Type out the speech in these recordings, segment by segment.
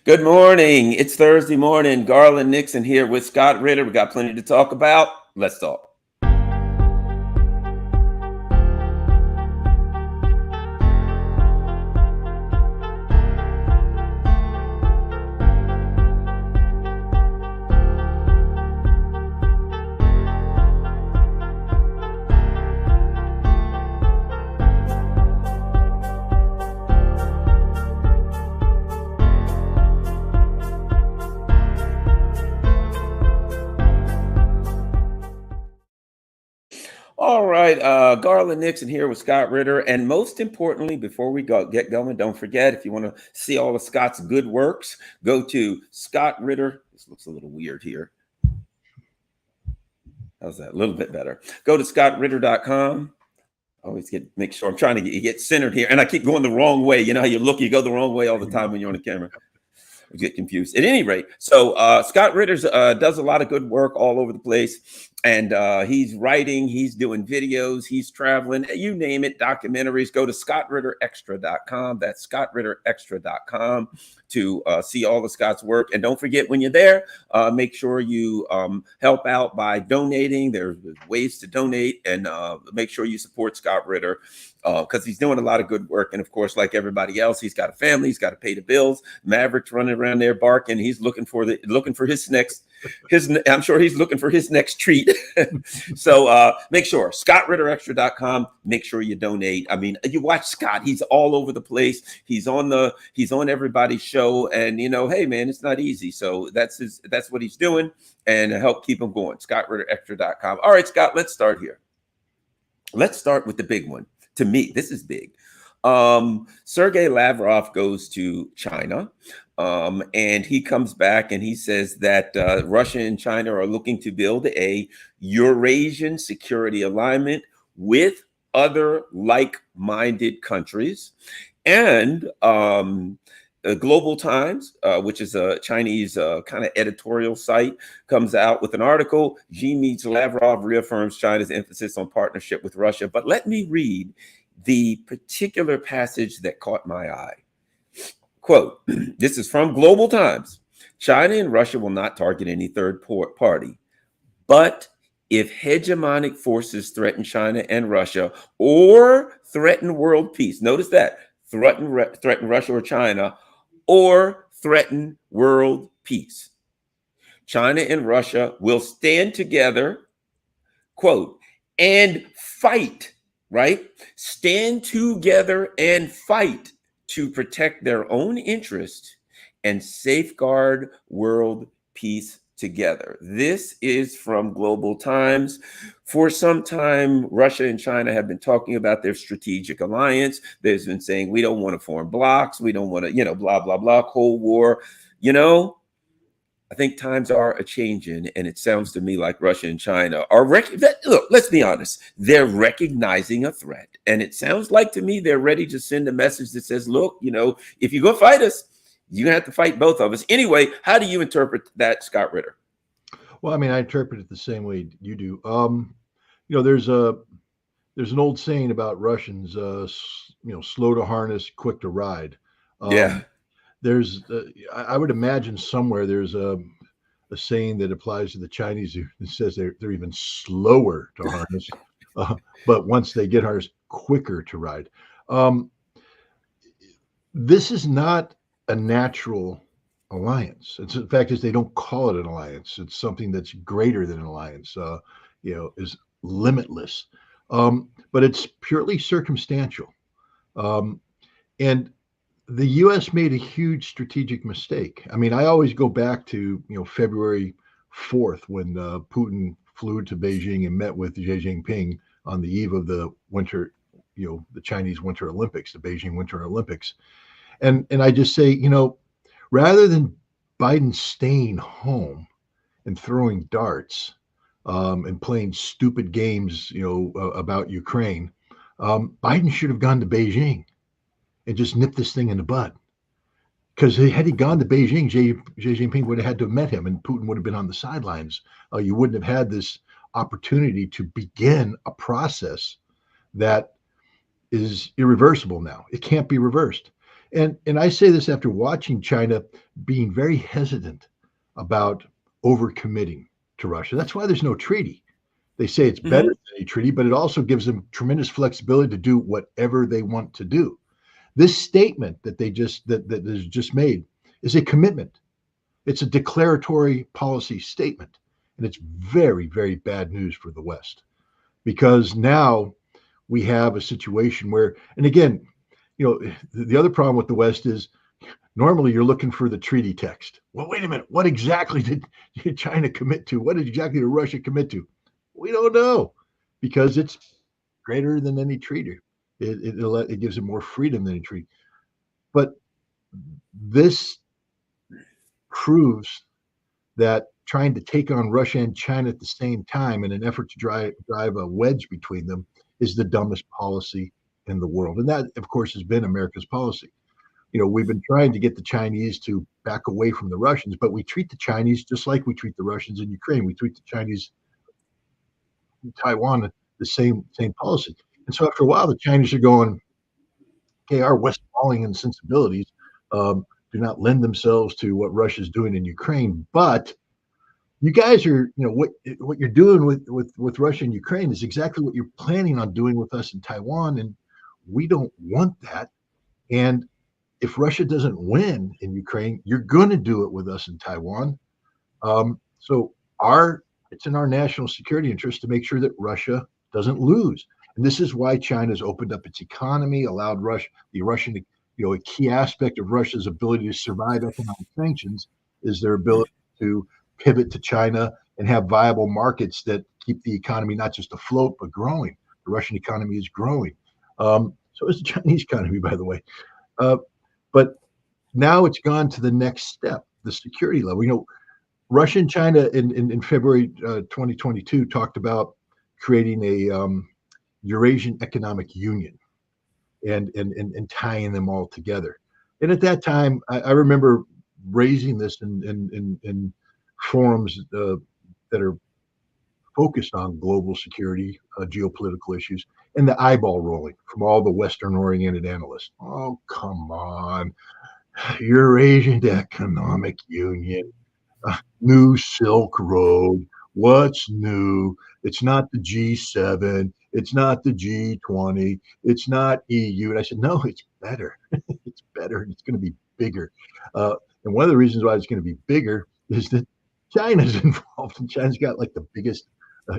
Good morning. It's Thursday morning. Garland Nixon here with Scott Ritter. We got plenty to talk about. Let's talk. All right, Garland Nixon here with Scott Ritter. And most importantly, before we get going, don't forget, if you want to see all of Scott's good works, go to Scott Ritter. This looks a little weird here. How's that? A little bit better. Go to scottritter.com. Always make sure I'm trying to get centered here. And I keep going the wrong way. You know how you look, you go the wrong way all the time when you're on the camera. I get confused. At any rate, so Scott Ritter does a lot of good work all over the place. And he's writing, he's doing videos, he's traveling, you name it, documentaries. Go to scotritterextra.com. That's scotritterextra.com to see all of Scott's work. And don't forget, when you're there, make sure you help out by donating. There's ways to donate, and make sure you support Scott Ritter because he's doing a lot of good work. And of course, like everybody else, he's got a family, he's got to pay the bills. Maverick's running around there barking. He's looking for his next. I'm sure he's looking for his next treat. So make sure scotritterextra.com. Make sure you donate. I mean, you watch Scott, he's all over the place. He's on everybody's show, and hey man, it's not easy. So that's what he's doing, and help keep him going. scotritterextra.com. All right, Scott, let's start here. Let's start with the big one. To me, this is big. Sergey Lavrov goes to China, and he comes back and he says that Russia and China are looking to build a Eurasian security alignment with other like-minded countries. And Global Times, which is a Chinese kind of editorial site, comes out with an article. Xi meets Lavrov, reaffirms China's emphasis on partnership with Russia. But let me read the particular passage that caught my eye. Quote, this is from Global Times. China and Russia will not target any third party, but if hegemonic forces threaten China and Russia or threaten world peace, notice that, threaten Russia or China, or threaten world peace, China and Russia will stand together, quote, and fight, right? Stand together and fight to protect their own interest and safeguard world peace together. This is from Global Times. For some time, Russia and China have been talking about their strategic alliance. They've been saying, we don't want to form blocks. We don't want to, blah, blah, blah, Cold War. I think times are a-changing, and it sounds to me like Russia and China are, look, let's be honest, they're recognizing a threat. And it sounds like to me they're ready to send a message that says, look, if you're going to fight us, you're going to have to fight both of us. Anyway, how do you interpret that, Scott Ritter? Well, I mean, I interpret it the same way you do. There's an old saying about Russians, slow to harness, quick to ride. Yeah. There's, I would imagine somewhere there's a saying that applies to the Chinese that says they're even slower to harness, but once they get harnessed, quicker to ride. This is not a natural alliance. The fact is they don't call it an alliance. It's something that's greater than an alliance. Is limitless, but it's purely circumstantial, and the U.S. made a huge strategic mistake. I mean, I always go back to, February 4th when Putin flew to Beijing and met with Xi Jinping on the eve of the winter, the Chinese Winter Olympics, the Beijing Winter Olympics. And I just say, rather than Biden staying home and throwing darts and playing stupid games, about Ukraine, Biden should have gone to Beijing and just nip this thing in the bud. Because had he gone to Beijing, Xi Jinping would have had to have met him, and Putin would have been on the sidelines. You wouldn't have had this opportunity to begin a process that is irreversible now. It can't be reversed. And I say this after watching China being very hesitant about overcommitting to Russia. That's why there's no treaty. They say it's better Mhm. than a treaty, but it also gives them tremendous flexibility to do whatever they want to do. This statement that is just made is a commitment. It's a declaratory policy statement, and it's very, very bad news for the West because now we have a situation where, and again, the other problem with the West is normally you're looking for the treaty text. Well, wait a minute. What exactly did China commit to? What exactly did Russia commit to? We don't know because it's greater than any treaty. It gives it more freedom than a treaty. But this proves that trying to take on Russia and China at the same time in an effort to drive a wedge between them is the dumbest policy in the world. And that, of course, has been America's policy. We've been trying to get the Chinese to back away from the Russians, but we treat the Chinese just like we treat the Russians in Ukraine. We treat the Chinese in Taiwan the same policy. And so after a while, the Chinese are going, okay, our Westphalian sensibilities do not lend themselves to what Russia's doing in Ukraine, but you guys are, what you're doing with Russia and Ukraine is exactly what you're planning on doing with us in Taiwan, and we don't want that. And if Russia doesn't win in Ukraine, you're going to do it with us in Taiwan. So it's in our national security interest to make sure that Russia doesn't lose. And this is why China's opened up its economy, allowed the Russian, a key aspect of Russia's ability to survive economic sanctions is their ability to pivot to China and have viable markets that keep the economy not just afloat, but growing. The Russian economy is growing. So is the Chinese economy, by the way. But now it's gone to the next step, the security level. Russia and China in February 2022 talked about creating a Eurasian Economic Union and tying them all together. And at that time, I remember raising this in forums that are focused on global security, geopolitical issues, and the eyeball rolling from all the Western-oriented analysts. Oh, come on. Eurasian Economic Union, new Silk Road. What's new? It's not the G7. It's not the G20. It's not EU. And I said, no, it's better. It's better. And it's going to be bigger. And one of the reasons why it's going to be bigger is that China's involved. And China's got like the biggest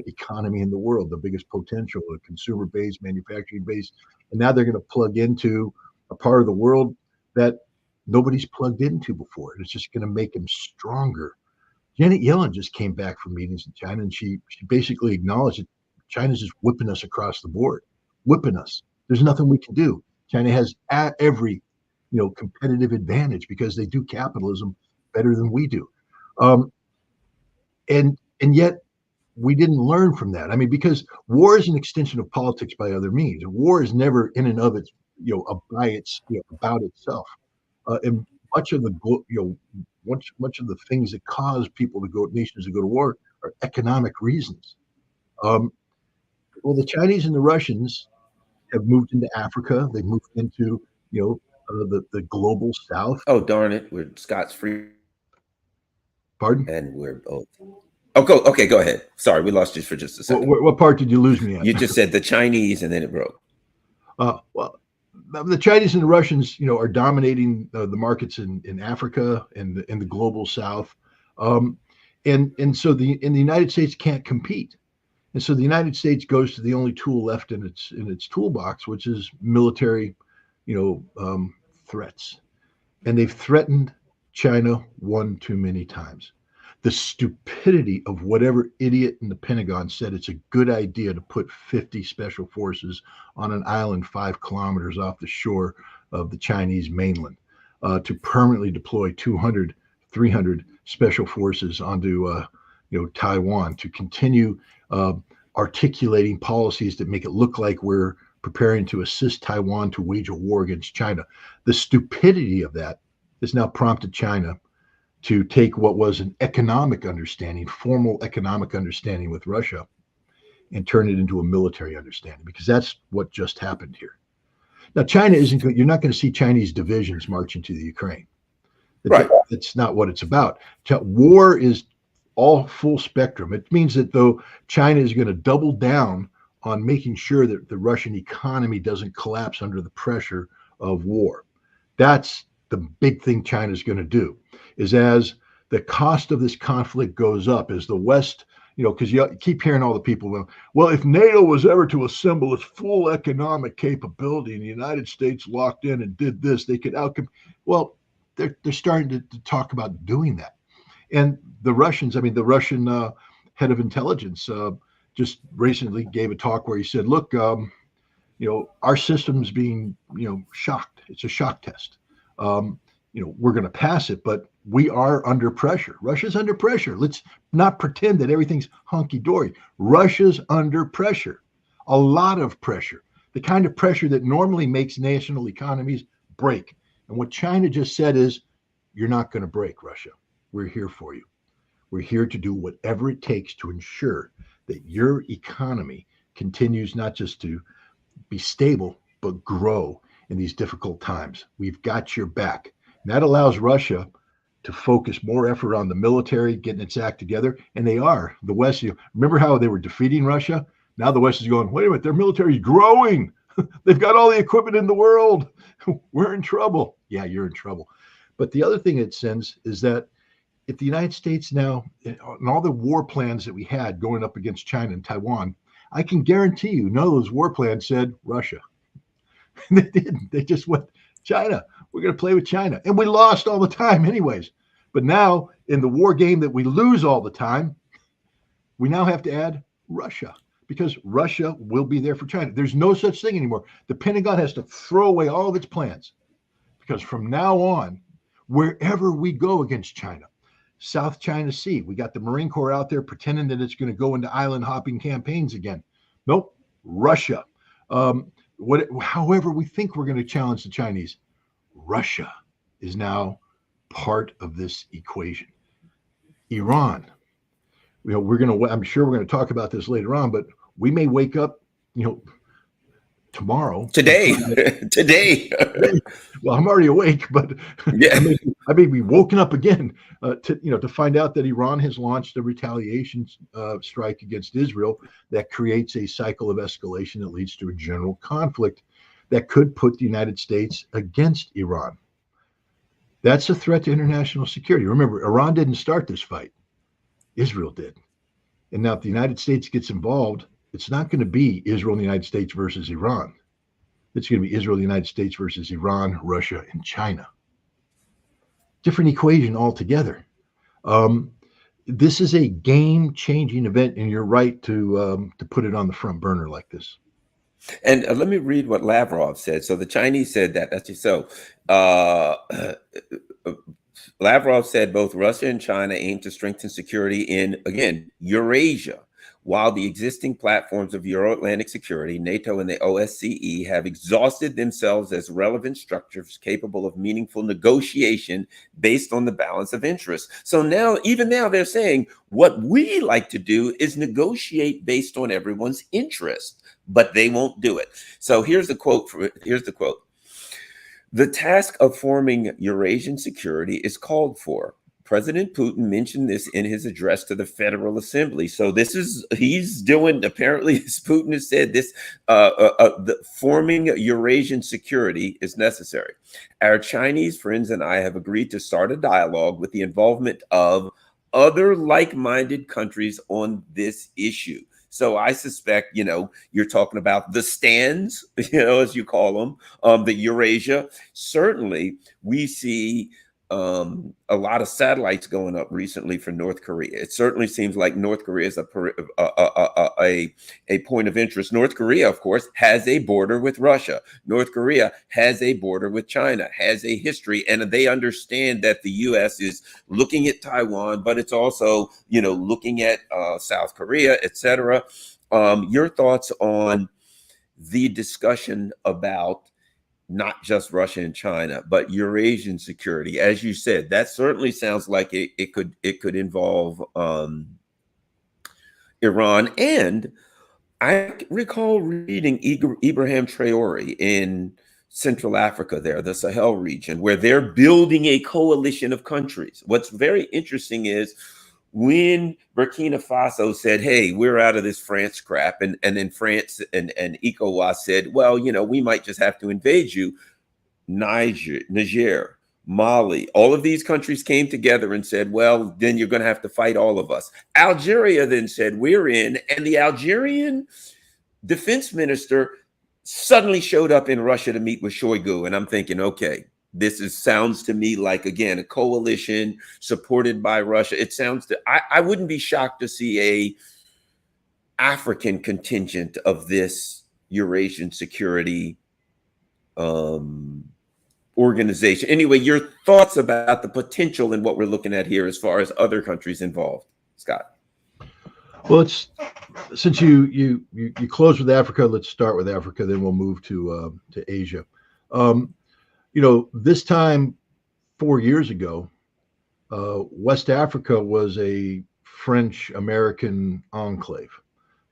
economy in the world, the biggest potential, a consumer base, manufacturing base. And now they're going to plug into a part of the world that nobody's plugged into before. And it's just going to make them stronger. Janet Yellen just came back from meetings in China, and she basically acknowledged that China's just whipping us across the board, whipping us. There's nothing we can do. China has every competitive advantage because they do capitalism better than we do, and yet we didn't learn from that. I mean, because war is an extension of politics by other means. War is never in and of its about itself, and much of the much of the things that cause nations to go to war are economic reasons. Well, the Chinese and the Russians have moved into Africa. They've moved into the global South. Oh, darn it. We're Scott's free. Pardon? And we're both. Oh, go. Okay, go ahead. Sorry, we lost you for just a second. What part did you lose me at? You just said the Chinese, and then it broke. Well, the Chinese and the Russians, are dominating the markets in Africa and in the global South, and so the United States can't compete, and so the United States goes to the only tool left in its toolbox, which is military, threats, and they've threatened China one too many times. The stupidity of whatever idiot in the Pentagon said it's a good idea to put 50 special forces on an island 5 kilometers off the shore of the Chinese mainland, to permanently deploy 200, 300 special forces onto Taiwan, to continue articulating policies that make it look like we're preparing to assist Taiwan to wage a war against China. The stupidity of that has now prompted China to take what was an economic understanding, formal economic understanding with Russia, and turn it into a military understanding, because that's what just happened here. Now, China isn't. You're not going to see Chinese divisions march into the Ukraine. Right. That's not what it's about. War is all full spectrum. It means that though China is going to double down on making sure that the Russian economy doesn't collapse under the pressure of war. That's the big thing China's going to do, is as the cost of this conflict goes up, as the West, because you keep hearing all the people, well, if NATO was ever to assemble its full economic capability and the United States locked in and did this, they could outcome. Well, they're starting to talk about doing that. And the Russians, the Russian head of intelligence just recently gave a talk where he said, look, our system's being, shocked. It's a shock test. We're going to pass it, but we are under pressure. Russia's under pressure. Let's not pretend that everything's hunky-dory. Russia's under pressure, a lot of pressure, the kind of pressure that normally makes national economies break. And what China just said is, you're not going to break, Russia. We're here for you. We're here to do whatever it takes to ensure that your economy continues not just to be stable, but grow in these difficult times. We've got your back. And that allows Russia to focus more effort on the military, getting its act together. And they are. The West, remember how they were defeating Russia? Now the West is going, wait a minute, their military is growing. They've got all the equipment in the world. We're in trouble. Yeah, you're in trouble. But the other thing it sends is that if the United States now, and all the war plans that we had going up against China and Taiwan, I can guarantee you none of those war plans said Russia. They didn't. They just went, China. We're going to play with China. And we lost all the time anyways. But now in the war game that we lose all the time, we now have to add Russia, because Russia will be there for China. There's no such thing anymore. The Pentagon has to throw away all of its plans, because from now on, wherever we go against China, South China Sea, we got the Marine Corps out there pretending that it's going to go into island hopping campaigns again. Nope, Russia. However we think we're going to challenge the Chinese, Russia is now part of this equation. Iran, I'm sure we're going to talk about this later on, but we may wake up, tomorrow. Today. Well, I'm already awake, but yeah. I may be woken up again to find out that Iran has launched a retaliation strike against Israel that creates a cycle of escalation that leads to a general conflict that could put the United States against Iran. That's a threat to international security. Remember, Iran didn't start this fight. Israel did. And now if the United States gets involved, it's not going to be Israel and the United States versus Iran. It's going to be Israel, the United States versus Iran, Russia, and China. Different equation altogether. This is a game-changing event, and you're right to put it on the front burner like this. And let me read what Lavrov said. So the Chinese said that. That's just so. Lavrov said both Russia and China aim to strengthen security in, again, Eurasia, while the existing platforms of Euro-Atlantic security, NATO and the OSCE, have exhausted themselves as relevant structures capable of meaningful negotiation based on the balance of interests. So now, even now, they're saying what we like to do is negotiate based on everyone's interest, but they won't do it. So here's the quote. The task of forming Eurasian security is called for. President Putin mentioned this in his address to the Federal Assembly. So he's doing, apparently, as Putin has said, this the forming Eurasian security is necessary. Our Chinese friends and I have agreed to start a dialogue with the involvement of other like-minded countries on this issue. So I suspect, you're talking about the stands, as you call them, the Eurasia. Certainly, we see a lot of satellites going up recently for North Korea. It certainly seems like North Korea is a point of interest. North Korea, of course, has a border with Russia. North Korea has a border with China, has a history, and they understand that the U.S. is looking at Taiwan, but it's also, looking at South Korea, etc. Your thoughts on the discussion about not just Russia and China, but Eurasian security? As you said, that certainly sounds like it could involve Iran. And I recall reading Ibrahim Traore in Central Africa there, the Sahel region, where they're building a coalition of countries. What's very interesting is when Burkina Faso said, hey, we're out of this France crap, and then France and ECOWAS said, well, you know, we might just have to invade you. Niger, Mali, all of these countries came together and said, well, then you're going to have to fight all of us. Algeria then said, we're in. And the Algerian defense minister suddenly showed up in Russia to meet with Shoigu. And I'm thinking, okay, sounds to me like, again, a coalition supported by Russia. It sounds I wouldn't be shocked to see a African contingent of this Eurasian security organization. Anyway, your thoughts about the potential in what we're looking at here as far as other countries involved, Scott? Well, it's since you close with Africa, let's start with Africa, then we'll move to Asia. You know, this time 4 years ago, West Africa was a French-American enclave.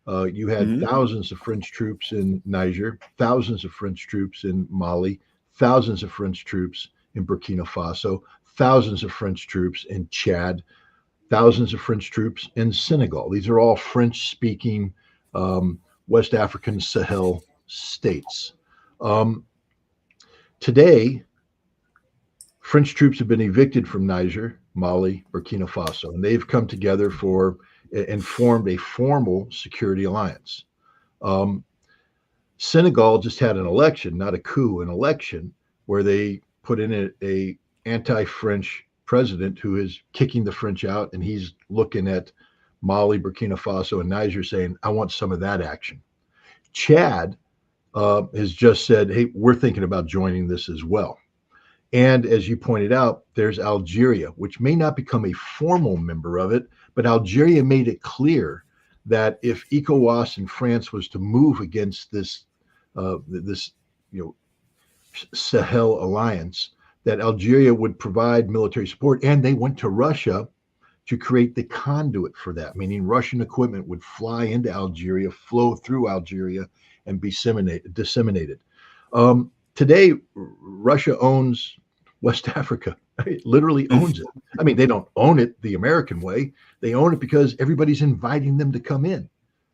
You had thousands of French troops in Niger, thousands of French troops in Mali, thousands of French troops in Burkina Faso, thousands of French troops in Chad, thousands of French troops in Senegal. These are all French-speaking West African Sahel states. Today, French troops have been evicted from Niger, Mali, Burkina Faso, and they've come together and formed a formal security alliance. Senegal just had an election, not a coup, an election where they put in a anti-French president who is kicking the French out, and he's looking at Mali, Burkina Faso, and Niger saying, I want some of that action. Chad has just said, hey, we're thinking about joining this as well. And as you pointed out, there's Algeria, which may not become a formal member of it, but Algeria made it clear that if ECOWAS and France was to move against this Sahel alliance, that Algeria would provide military support, and they went to Russia to create the conduit for that, meaning Russian equipment would fly into Algeria, flow through Algeria, and be disseminated. Today, Russia owns West Africa. It literally owns it. I mean, they don't own it the American way. They own it because everybody's inviting them to come in.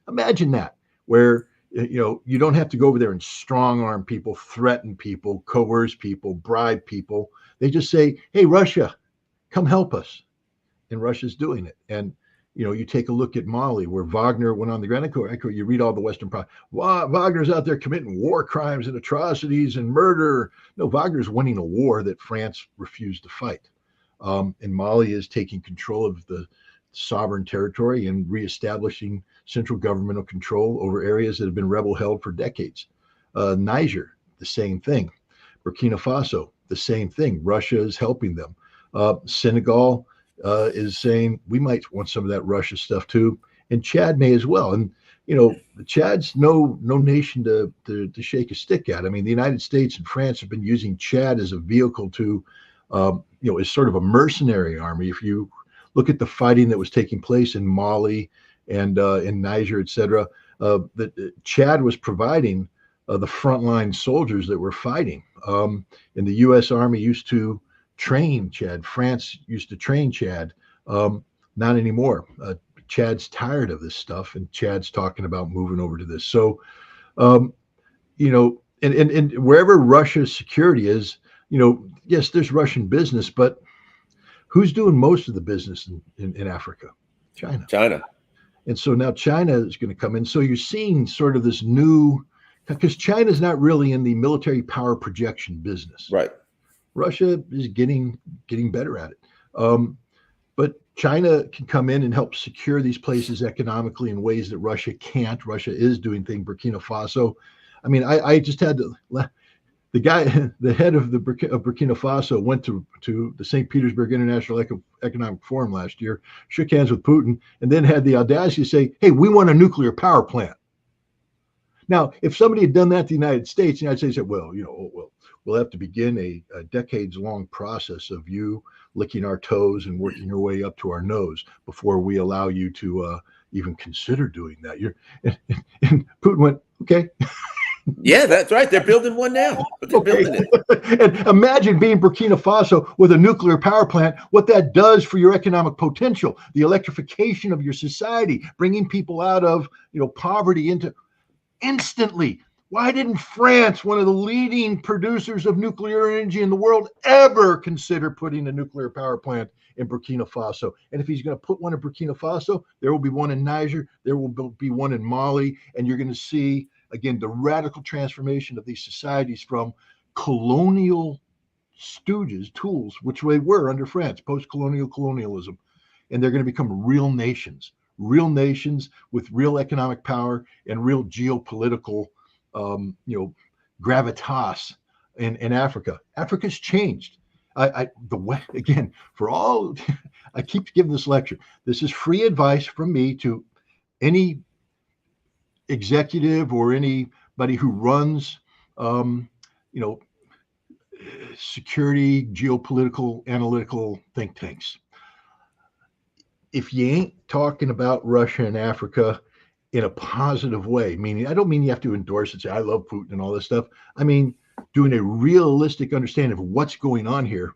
Imagine that, where you don't have to go over there and strong arm people, threaten people, coerce people, bribe people. They just say, hey, Russia, come help us. And Russia's doing it. And, you take a look at Mali, where Wagner went on the ground. You read all the Western press. Wagner's out there committing war crimes and atrocities and murder. No, Wagner's winning a war that France refused to fight. And Mali is taking control of the sovereign territory and reestablishing central governmental control over areas that have been rebel held for decades. Niger, the same thing. Burkina Faso, the same thing. Russia is helping them. Senegal is saying we might want some of that Russia stuff too, and Chad may as well. And Chad's no nation to shake a stick at. I mean, the United States and France have been using Chad as a vehicle to, as sort of a mercenary army. If you look at the fighting that was taking place in Mali and in Niger, et cetera, that Chad was providing the frontline soldiers that were fighting. And the U.S. Army used to train Chad. France used to train Chad. Not anymore. Chad's tired of this stuff, and Chad's talking about moving over to this. So, and wherever Russia's security is, yes, there's Russian business, but who's doing most of the business in Africa? China. And so now China is going to come in. So you're seeing sort of this new, because China's not really in the military power projection business. Right. Russia is getting better at it. But China can come in and help secure these places economically in ways that Russia can't. Russia is doing things. Burkina Faso. I mean, I just had to. The guy, the head of Burkina Faso, went to the St. Petersburg International Economic Forum last year, shook hands with Putin, and then had the audacity to say, "Hey, we want a nuclear power plant." Now, if somebody had done that to the United States said, "Well, we'll have to begin a decades-long process of you licking our toes and working your way up to our nose before we allow you to even consider doing that." And Putin went, "Okay." Yeah, that's right. They're building one now. But they're Okay. building it. And imagine being Burkina Faso with a nuclear power plant, what that does for your economic potential, the electrification of your society, bringing people out of, poverty into instantly. Why didn't France, one of the leading producers of nuclear energy in the world, ever consider putting a nuclear power plant in Burkina Faso? And if he's going to put one in Burkina Faso, there will be one in Niger, there will be one in Mali, and you're going to see, again, the radical transformation of these societies from colonial stooges, tools, which they were under France, post-colonial colonialism, and they're going to become real nations with real economic power and real geopolitical, gravitas in Africa. Africa's changed. The way, again, for all, I keep giving this lecture. This is free advice from me to any executive or anybody who runs, security, geopolitical, analytical think tanks. If you ain't talking about Russia and Africa in a positive way, meaning I don't mean you have to endorse it, say I love Putin and all this stuff. I mean, doing a realistic understanding of what's going on here.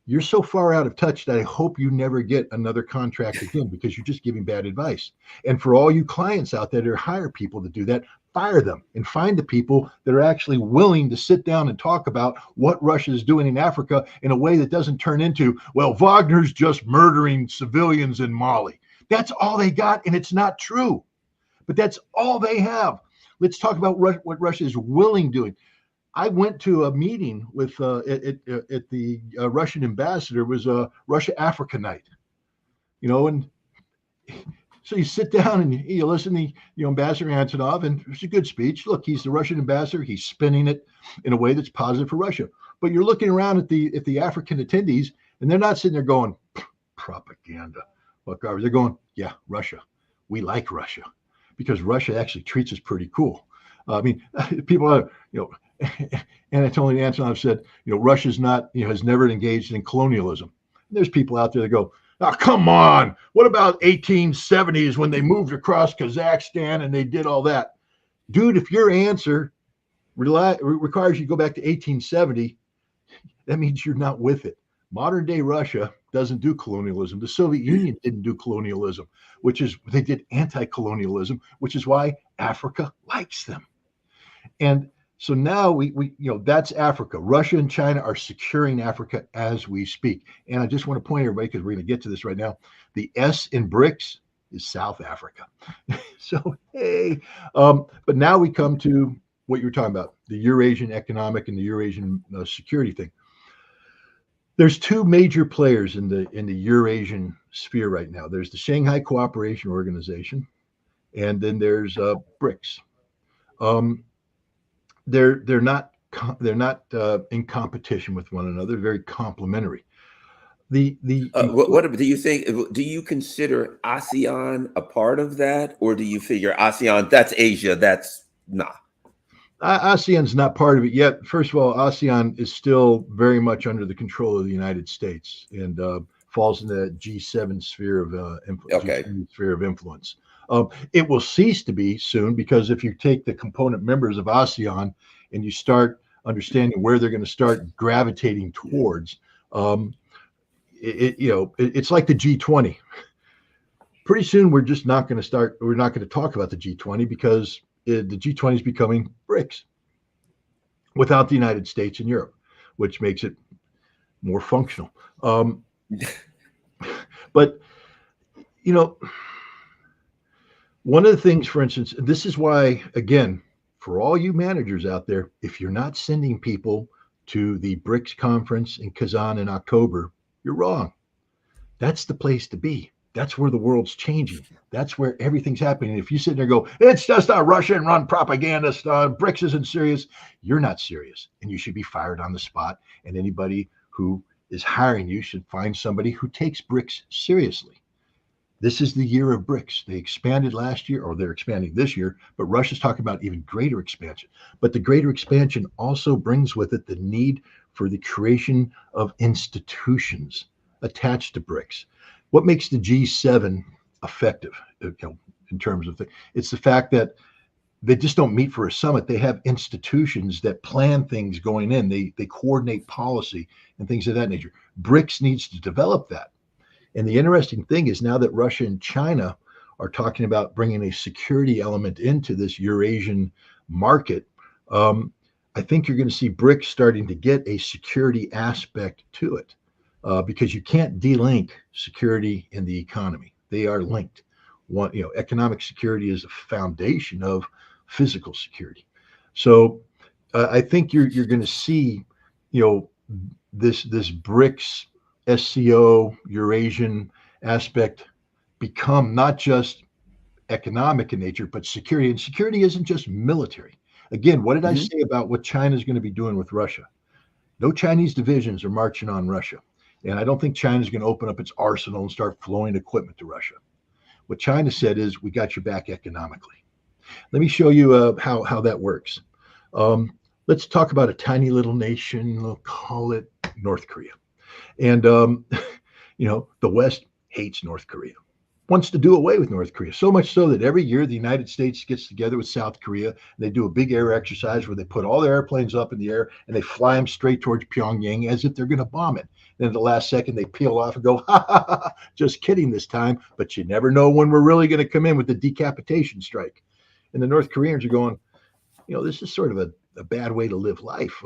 You're so far out of touch that I hope you never get another contract again, because you're just giving bad advice. And for all you clients out there that hire people to do that, fire them and find the people that are actually willing to sit down and talk about what Russia is doing in Africa in a way that doesn't turn into, well, Wagner's just murdering civilians in Mali. That's all they got, and it's not true. But that's all they have. Let's talk about what Russia is willing doing. I went to a meeting with at the Russian ambassador. It was a Russia-Africa night, and so you sit down and you listen to Ambassador Antonov, and it's a good speech. Look, he's the Russian ambassador. He's spinning it in a way that's positive for Russia. But you're looking around at the African attendees, and they're not sitting there going, propaganda. What garbage? They're going, yeah, Russia. We like Russia because Russia actually treats us pretty cool. I mean, people are, Anatoly Antonov said, Russia's not, has never engaged in colonialism. And there's people out there that go, oh, come on. What about 1870s when they moved across Kazakhstan and they did all that? Dude, if your answer requires you to go back to 1870, that means you're not with it. Modern day Russia doesn't do colonialism. The Soviet Union didn't do colonialism, they did anti-colonialism, which is why Africa likes them. And so now we that's Africa. Russia and China are securing Africa as we speak. And I just want to point everybody, because we're going to get to this right now. The S in Brics is South Africa. So, hey, but now we come to what you were talking about, the Eurasian economic and the Eurasian security thing. There's two major players in the Eurasian sphere right now. There's the Shanghai Cooperation Organization, and then there's Brics. They're not in competition with one another. Very complementary. What do you think? Do you consider ASEAN a part of that, or do you figure ASEAN, that's Asia, that's nah? ASEAN's not part of it yet. First of all, ASEAN is still very much under the control of the United States and falls in the G7 sphere of influence. It will cease to be soon, because if you take the component members of ASEAN and you start understanding where they're going to start gravitating towards, it's like the G20. Pretty soon, we're just not going to talk about the G20, because the G20 is becoming BRICS without the United States and Europe, which makes it more functional. But, one of the things, for instance, this is why, again, for all you managers out there, if you're not sending people to the BRICS conference in Kazan in October, you're wrong. That's the place to be. That's where the world's changing. That's where everything's happening. If you sit there and go, it's just a Russian-run propagandist, BRICS isn't serious, you're not serious, and you should be fired on the spot. And anybody who is hiring you should find somebody who takes BRICS seriously. This is the year of BRICS. They expanded last year, or they're expanding this year, but Russia's talking about even greater expansion. But the greater expansion also brings with it the need for the creation of institutions attached to BRICS. What makes the G7 effective, in terms of it's the fact that they just don't meet for a summit. They have institutions that plan things going in. They coordinate policy and things of that nature. BRICS needs to develop that. And the interesting thing is now that Russia and China are talking about bringing a security element into this Eurasian market, I think you're going to see BRICS starting to get a security aspect to it, because you can't delink security and the economy. They are linked. One, economic security is a foundation of physical security. So I think you're going to see, this BRICS SCO Eurasian aspect become not just economic in nature, but security. And security isn't just military. Again, what did I say about what China is going to be doing with Russia? No Chinese divisions are marching on Russia. And I don't think China is going to open up its arsenal and start flowing equipment to Russia. What China said is, we got your back economically. Let me show you how that works. Let's talk about a tiny little nation. We'll call it North Korea. And, the West hates North Korea, wants to do away with North Korea, so much so that every year the United States gets together with South Korea and they do a big air exercise where they put all their airplanes up in the air and they fly them straight towards Pyongyang as if they're going to bomb it. Then at the last second, they peel off and go, ha, ha, ha, just kidding this time. But you never know when we're really going to come in with the decapitation strike. And the North Koreans are going, this is sort of a bad way to live life.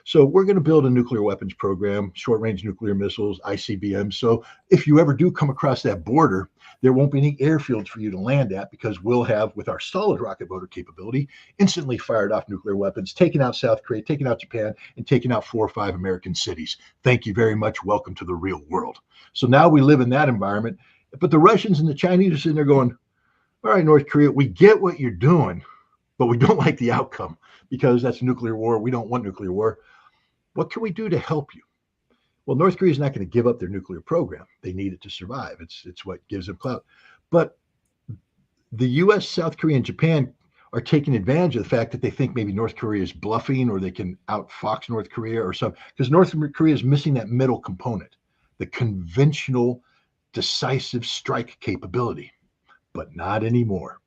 So we're going to build a nuclear weapons program, short-range nuclear missiles, ICBMs. So if you ever do come across that border, there won't be any airfields for you to land at, because we'll have, with our solid rocket motor capability, instantly fired off nuclear weapons, taking out South Korea, taking out Japan, and taking out 4 or 5 American cities. Thank you very much. Welcome to the real world. So now we live in that environment. But the Russians and the Chinese are sitting there going, all right, North Korea, we get what you're doing, but we don't like the outcome, because that's nuclear war. We don't want nuclear war. What can we do to help you? Well, North Korea is not going to give up their nuclear program. They need it to survive. It's what gives them clout. But the U.S., South Korea, and Japan are taking advantage of the fact that they think maybe North Korea is bluffing, or they can outfox North Korea or something, because North Korea is missing that middle component, the conventional decisive strike capability, but not anymore.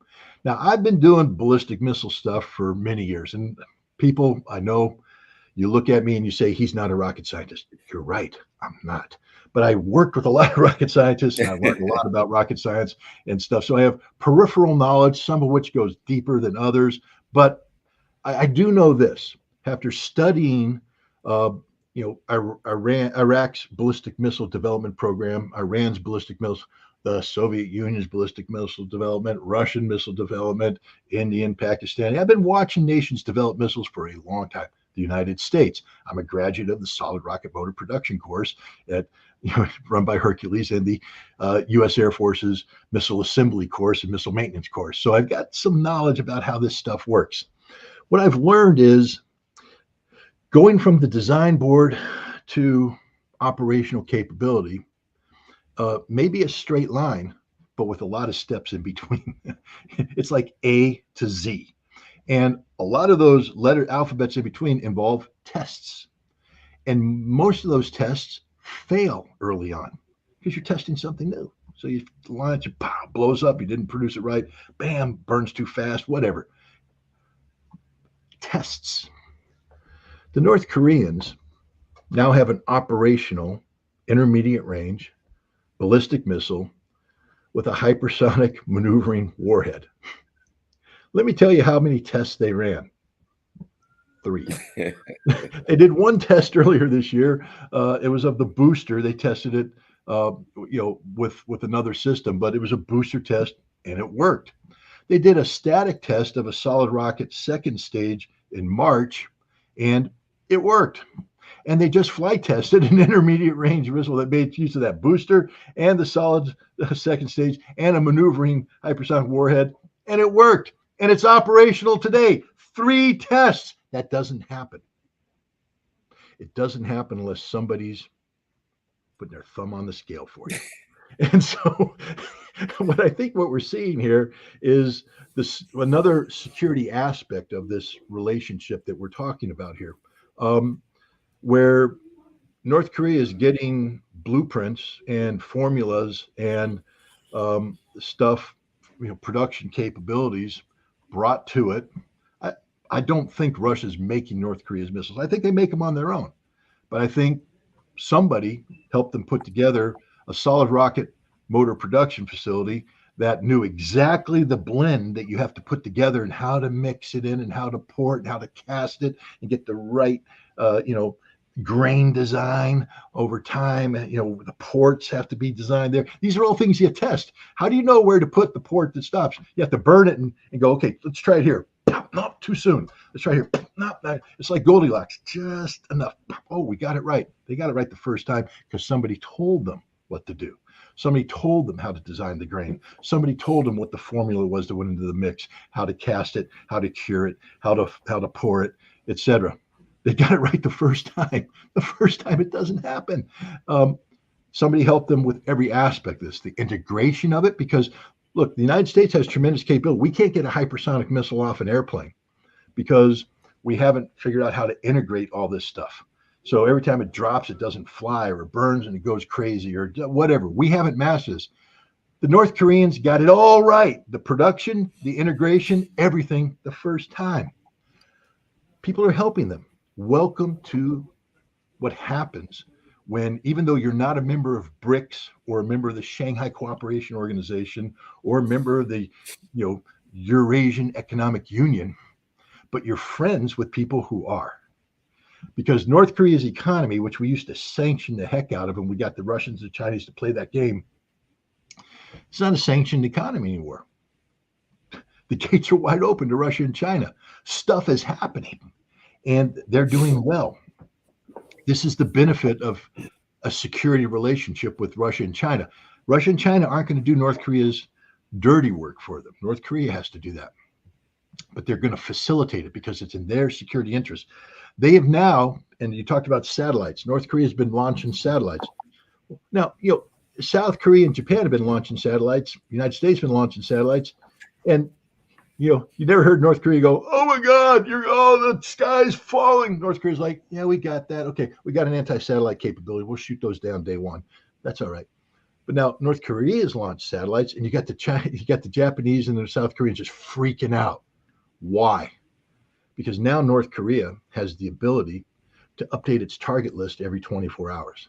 Now, I've been doing ballistic missile stuff for many years, and people, I know, you look at me and you say, he's not a rocket scientist. You're right, I'm not. But I worked with a lot of rocket scientists, and I learned a lot about rocket science and stuff. So I have peripheral knowledge, some of which goes deeper than others. But I do know this. After studying, Iraq's ballistic missile development program, Iran's ballistic missiles, the Soviet Union's ballistic missile development, Russian missile development, Indian, Pakistani. I've been watching nations develop missiles for a long time. The United States. I'm a graduate of the Solid Rocket Motor Production course run by Hercules, and the U.S. Air Force's Missile Assembly course and Missile Maintenance course. So I've got some knowledge about how this stuff works. What I've learned is going from the design board to operational capability, maybe a straight line, but with a lot of steps in between. It's like A to Z. And a lot of those letter alphabets in between involve tests. And most of those tests fail early on because you're testing something new. So you launch it, pow, blows up, you didn't produce it right, bam, burns too fast, whatever. Tests. The North Koreans now have an operational intermediate range ballistic missile with a hypersonic maneuvering warhead. Let me tell you how many tests they ran. 3. They did one test earlier this year. It was of the booster. They tested it, with another system, but it was a booster test and it worked. They did a static test of a solid rocket second stage in March, and it worked. And they just flight tested an intermediate range missile that made use of that booster and the solid second stage and a maneuvering hypersonic warhead, and it worked. And it's operational today. 3 tests. That doesn't happen. It doesn't happen unless somebody's putting their thumb on the scale for you. And so what we're seeing here is this another security aspect of this relationship that we're talking about here, where North Korea is getting blueprints and formulas and stuff, production capabilities brought to it. I, I don't think Russia's making North Korea's missiles. I think they make them on their own. But I think somebody helped them put together a solid rocket motor production facility that knew exactly the blend that you have to put together and how to mix it in and how to pour it and how to cast it and get the right, grain design over time. The ports have to be designed there. These are all things you test. How do you know where to put the port that stops? You have to burn it and go, okay, let's try it here. No, too soon. Let's try here. No, it's like Goldilocks, just enough. Oh, we got it right. They got it right the first time because somebody told them what to do. Somebody told them how to design the grain. Somebody told them what the formula was that went into the mix, how to cast it, how to cure it, how to pour it, etc. They got it right the first time. The first time it doesn't happen. Somebody helped them with every aspect of this, the integration of it, because look, the United States has tremendous capability. We can't get a hypersonic missile off an airplane because we haven't figured out how to integrate all this stuff. So every time it drops, it doesn't fly or it burns and it goes crazy or whatever. We haven't mastered this. The North Koreans got it all right. The production, the integration, everything the first time. People are helping them. Welcome to what happens when, even though you're not a member of Brics or a member of the Shanghai Cooperation Organization or a member of the Eurasian Economic Union, but you're friends with people who are. Because North Korea's economy, which we used to sanction the heck out of, and we got the Russians and Chinese to play that game, it's not a sanctioned economy anymore. The gates are wide open to Russia and China. Stuff is happening, and they're doing well. This is the benefit of a security relationship with Russia and China. Russia and China aren't going to do North Korea's dirty work for them. North Korea has to do that. But they're going to facilitate it because it's in their security interest. They have now, and you talked about satellites. North Korea has been launching satellites. Now, South Korea and Japan have been launching satellites. The United States has been launching satellites. And, you never heard North Korea go, oh my God, the sky's falling. North Korea's like, yeah, we got that. Okay, we got an anti-satellite capability. We'll shoot those down day one. That's all right. But now North Korea has launched satellites, and you got the Japanese and the South Koreans just freaking out. Why? Because now North Korea has the ability to update its target list every 24 hours.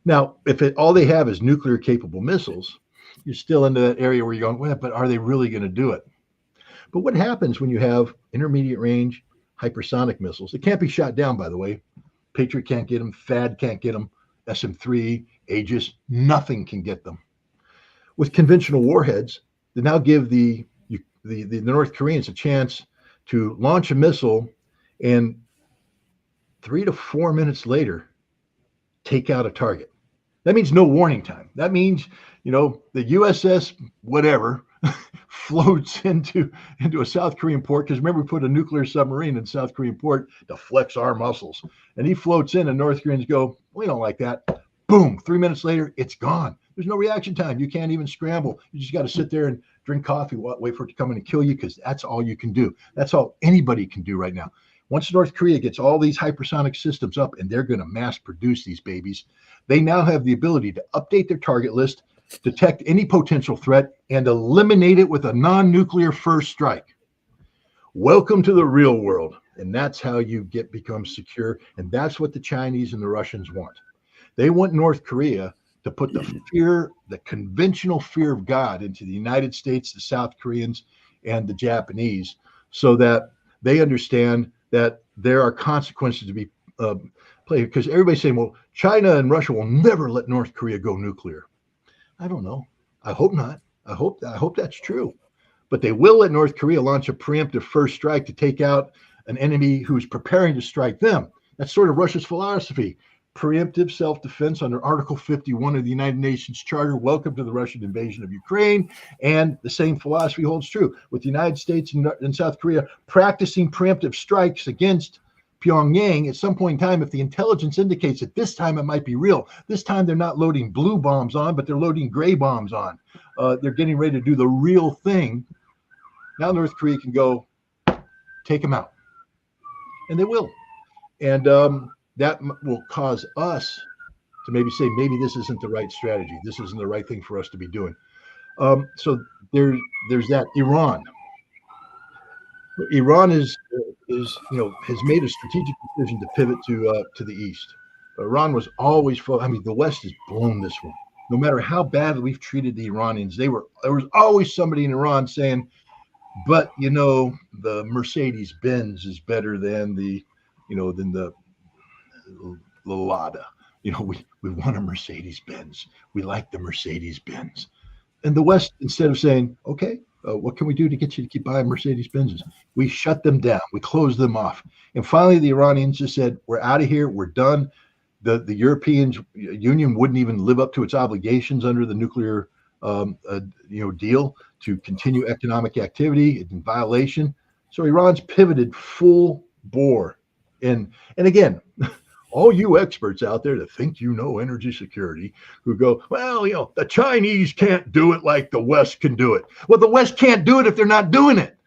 Now, if all they have is nuclear capable missiles, you're still into that area where you're going, well, but are they really going to do it? But what happens when you have intermediate range hypersonic missiles? It can't be shot down, by the way. Patriot can't get them. THAAD can't get them. SM-3, Aegis, nothing can get them. With conventional warheads, they now give the North Koreans a chance to launch a missile and 3 to 4 minutes later, take out a target. That means no warning time. That means, the USS whatever floats into a South Korean port, because remember, we put a nuclear submarine in South Korean port to flex our muscles. And he floats in and North Koreans go, we don't like that. Boom, 3 minutes later, it's gone. There's no reaction time. You can't even scramble. You just got to sit there and drink coffee, wait for it to come in and kill you, because that's all you can do. That's all anybody can do right now. Once North Korea gets all these hypersonic systems up, and they're going to mass produce these babies, they now have the ability to update their target list, detect any potential threat, and eliminate it with a non-nuclear first strike. Welcome to the real world. And that's how you become secure. And that's what the Chinese and the Russians want. They want North Korea to put the conventional fear of God into the United States, the South Koreans, and the Japanese, so that they understand that there are consequences to be played. Because everybody's saying, well, China and Russia will never let North Korea go nuclear. I don't know. I hope not. I hope that's true. But they will let North Korea launch a preemptive first strike to take out an enemy who's preparing to strike them. That's sort of Russia's philosophy. Preemptive self-defense under Article 51 of the United Nations Charter. Welcome to the Russian invasion of Ukraine. And the same philosophy holds true with the United States and South Korea practicing preemptive strikes against Pyongyang. At some point in time, if the intelligence indicates that this time it might be real, this time they're not loading blue bombs on, but they're loading gray bombs on. They're getting ready to do the real thing. Now North Korea can go take them out. And they will. And that will cause us to maybe say, maybe this isn't the right strategy. This isn't the right thing for us to be doing. So there's that. Iran. Iran is has made a strategic decision to pivot to the east. Iran was always I mean, the West has blown this one. No matter how badly we've treated the Iranians, there was always somebody in Iran saying, but the Mercedes Benz is better than the Lada. We want a Mercedes Benz. We like the Mercedes Benz. And the West, instead of saying, okay, what can we do to get you to keep buying Mercedes Benzes? We shut them down. We closed them off. And finally, the Iranians just said, we're out of here. We're done. The European Union wouldn't even live up to its obligations under the nuclear deal to continue economic activity in violation. So Iran's pivoted full bore. And again, all you experts out there that think energy security, who go, well, the Chinese can't do it like the West can do it. Well, the West can't do it if they're not doing it.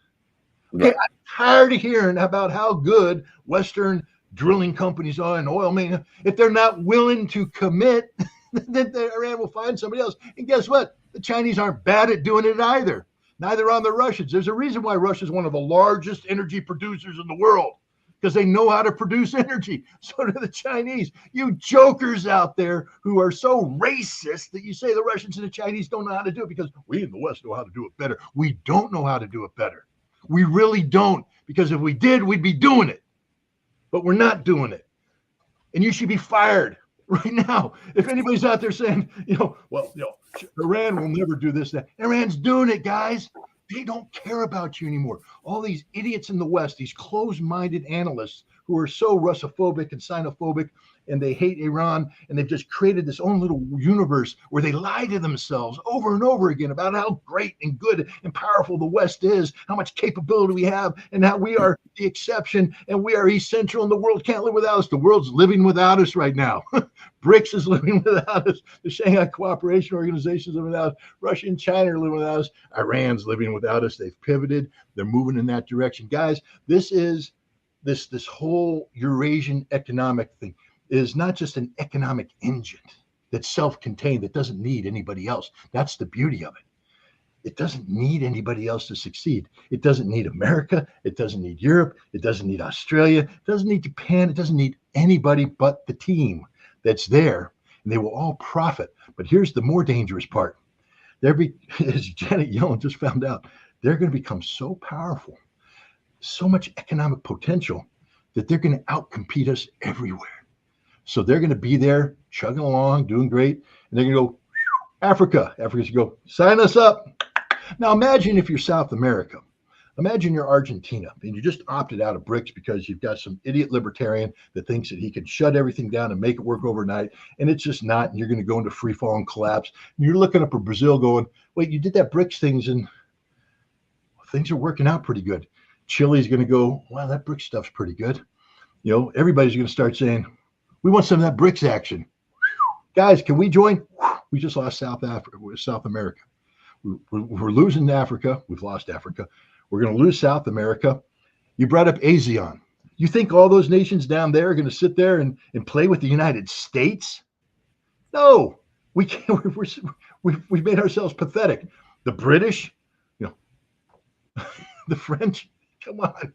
Okay, I'm tired of hearing about how good Western drilling companies are and oil man. If they're not willing to commit, then Iran will find somebody else. And guess what? The Chinese aren't bad at doing it either. Neither are the Russians. There's a reason why Russia is one of the largest energy producers in the world, because they know how to produce energy. So do the Chinese. You jokers out there who are so racist that you say the Russians and the Chinese don't know how to do it because we in the West know how to do it better. We don't know how to do it better. We really don't, because if we did, we'd be doing it. But we're not doing it. And you should be fired right now. If anybody's out there saying, Iran will never do this, that. Iran's doing it, guys. They don't care about you anymore. All these idiots in the West, these closed-minded analysts who are so Russophobic and Sinophobic, and they hate Iran, and they've just created this own little universe where they lie to themselves over and over again about how great and good and powerful the West is, how much capability we have, and how we are the exception, and we are essential, and the world can't live without us. The world's living without us right now. Brics is living without us. The Shanghai Cooperation Organization is living without us. Russia and China are living without us. Iran's living without us. They've pivoted. They're moving in that direction. Guys, this is this whole Eurasian economic thing is not just an economic engine that's self-contained, that doesn't need anybody else. That's the beauty of it. It doesn't need anybody else to succeed. It doesn't need America. It doesn't need Europe. It doesn't need Australia. It doesn't need Japan. It doesn't need anybody but the team that's there, and they will all profit. But here's the more dangerous part. As Janet Yellen just found out, they're going to become so powerful, so much economic potential, that they're going to outcompete us everywhere. So they're going to be there chugging along, doing great. And they're going to go, Africa. Africa's going to go, sign us up. Now imagine if you're South America. Imagine you're Argentina and you just opted out of Brics because you've got some idiot libertarian that thinks that he can shut everything down and make it work overnight. And it's just not. And you're going to go into free fall and collapse. And you're looking up at Brazil going, wait, you did that Brics things and things are working out pretty good. Chile's going to go, wow, that Brics stuff's pretty good. Everybody's going to start saying, we want some of that Brics action. Guys, can we join? We just lost South America. We're losing Africa. We've lost Africa. We're going to lose South America. You brought up ASEAN. You think all those nations down there are going to sit there and play with the United States? No, we can't. We've made ourselves pathetic. The British, the French, come on.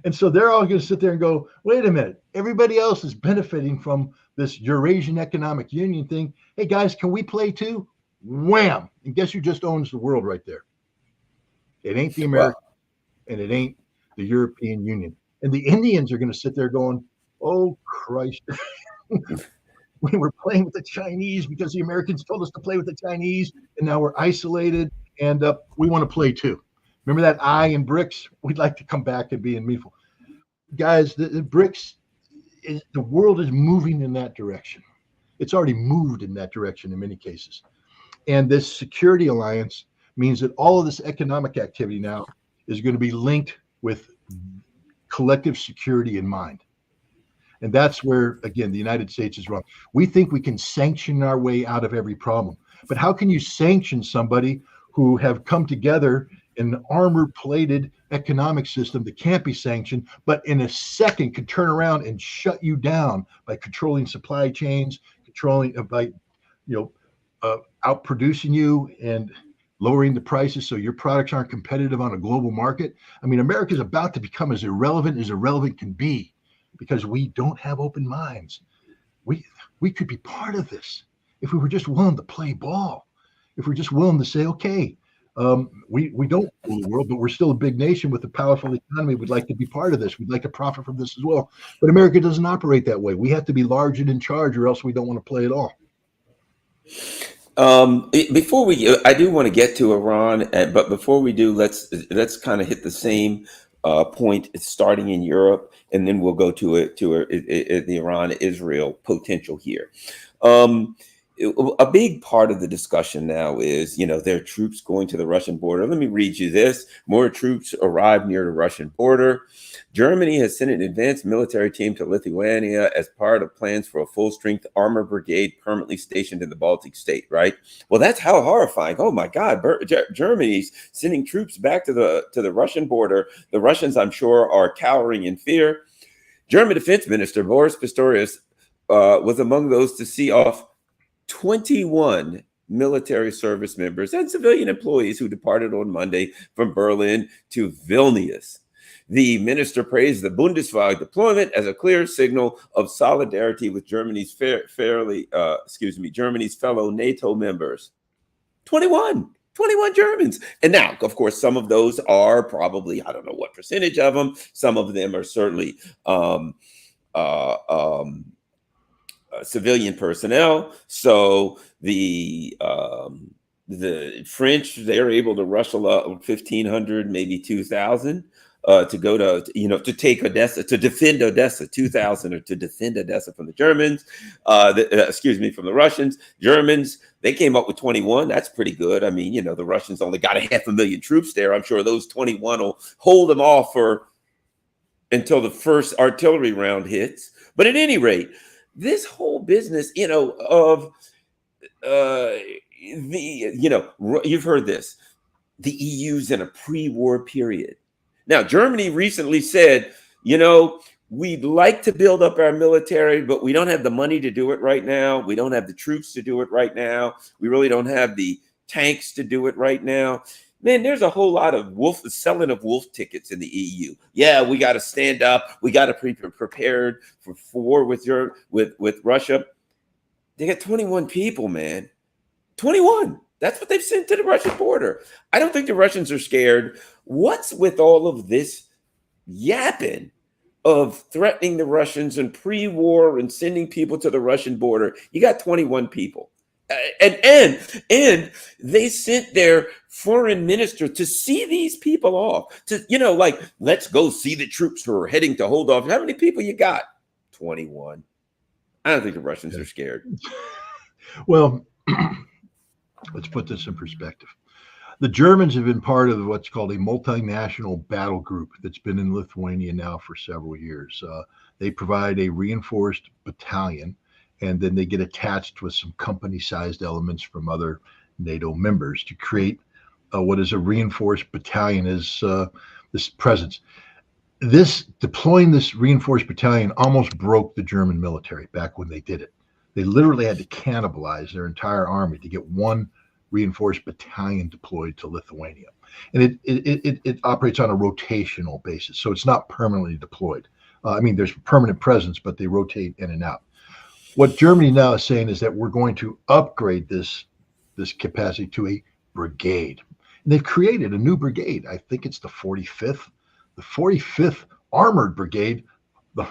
And so they're all going to sit there and go, wait a minute, everybody else is benefiting from this Eurasian Economic Union thing. Hey, guys, can we play too? Wham. And guess who just owns the world right there? It ain't the Americans, and it ain't the European Union. And the Indians are going to sit there going, oh, Christ. We were playing with the Chinese because the Americans told us to play with the Chinese, and now we're isolated, and we want to play too. Remember that I in Brics? We'd like to come back and be in meaningful. Guys, the Brics, the world is moving in that direction. It's already moved in that direction in many cases. And this security alliance means that all of this economic activity now is going to be linked with collective security in mind. And that's where, again, the United States is wrong. We think we can sanction our way out of every problem. But how can you sanction somebody who have come together in an armor-plated economic system that can't be sanctioned, but in a second could turn around and shut you down by controlling supply chains, controlling by outproducing you and lowering the prices so your products aren't competitive on a global market. I mean, America's about to become as irrelevant can be because we don't have open minds. We could be part of this if we were just willing to play ball, if we're just willing to say, okay, we don't rule the world, but we're still a big nation with a powerful economy. We'd like to be part of this. We'd like to profit from this as well. But America doesn't operate that way. We have to be large and in charge, or else we don't want to play at all. Before we, I do want to get to Iran, but before we do, let's kind of hit the same point. It's starting in Europe, and then we'll go to the Iran-Israel potential here. A big part of the discussion now is, there are troops going to the Russian border. Let me read you this. More troops arrive near the Russian border. Germany has sent an advanced military team to Lithuania as part of plans for a full-strength armor brigade permanently stationed in the Baltic state, right? Well, that's how horrifying. Oh, my God. Germany's sending troops back to the Russian border. The Russians, I'm sure, are cowering in fear. German Defense Minister Boris Pistorius was among those to see off 21 military service members and civilian employees who departed on Monday from Berlin to Vilnius. The minister praised the Bundeswehr deployment as a clear signal of solidarity with Germany's Germany's fellow NATO members. 21 Germans. And now, of course, some of those are probably, I don't know what percentage of them. Some of them are certainly civilian personnel. So the French, they're able to rustle up 1,500, maybe 2,000 to go to take Odessa, to defend Odessa, 2,000 or to defend Odessa from the Germans, from the Russians. Germans, they came up with 21. That's pretty good. I mean, the Russians only got 500,000 troops there. I'm sure those 21 will hold them off until the first artillery round hits. But at any rate, this whole business, of you've heard this, the EU's in a pre-war period. Now, Germany recently said, we'd like to build up our military, but we don't have the money to do it right now. We don't have the troops to do it right now. We really don't have the tanks to do it right now. Man, there's a whole lot of selling of wolf tickets in the EU. Yeah, we got to stand up. We got to be prepared for war with Russia. They got 21 people, man. 21. That's what they've sent to the Russian border. I don't think the Russians are scared. What's with all of this yapping of threatening the Russians and pre-war and sending people to the Russian border? You got 21 people. And they sent their foreign minister to see these people off, to, let's go see the troops who are heading to hold off. How many people you got? 21. I don't think the Russians are scared. Well, let's put this in perspective. The Germans have been part of what's called a multinational battle group that's been in Lithuania now for several years. They provide a reinforced battalion, and then they get attached with some company-sized elements from other NATO members to create what is a reinforced battalion, is this presence. Deploying this reinforced battalion almost broke the German military back when they did it. They literally had to cannibalize their entire army to get one reinforced battalion deployed to Lithuania. And it operates on a rotational basis, so it's not permanently deployed. There's permanent presence, but they rotate in and out. What Germany now is saying is that we're going to upgrade this capacity to a brigade. And they've created a new brigade. I think it's the 45th Armored Brigade, the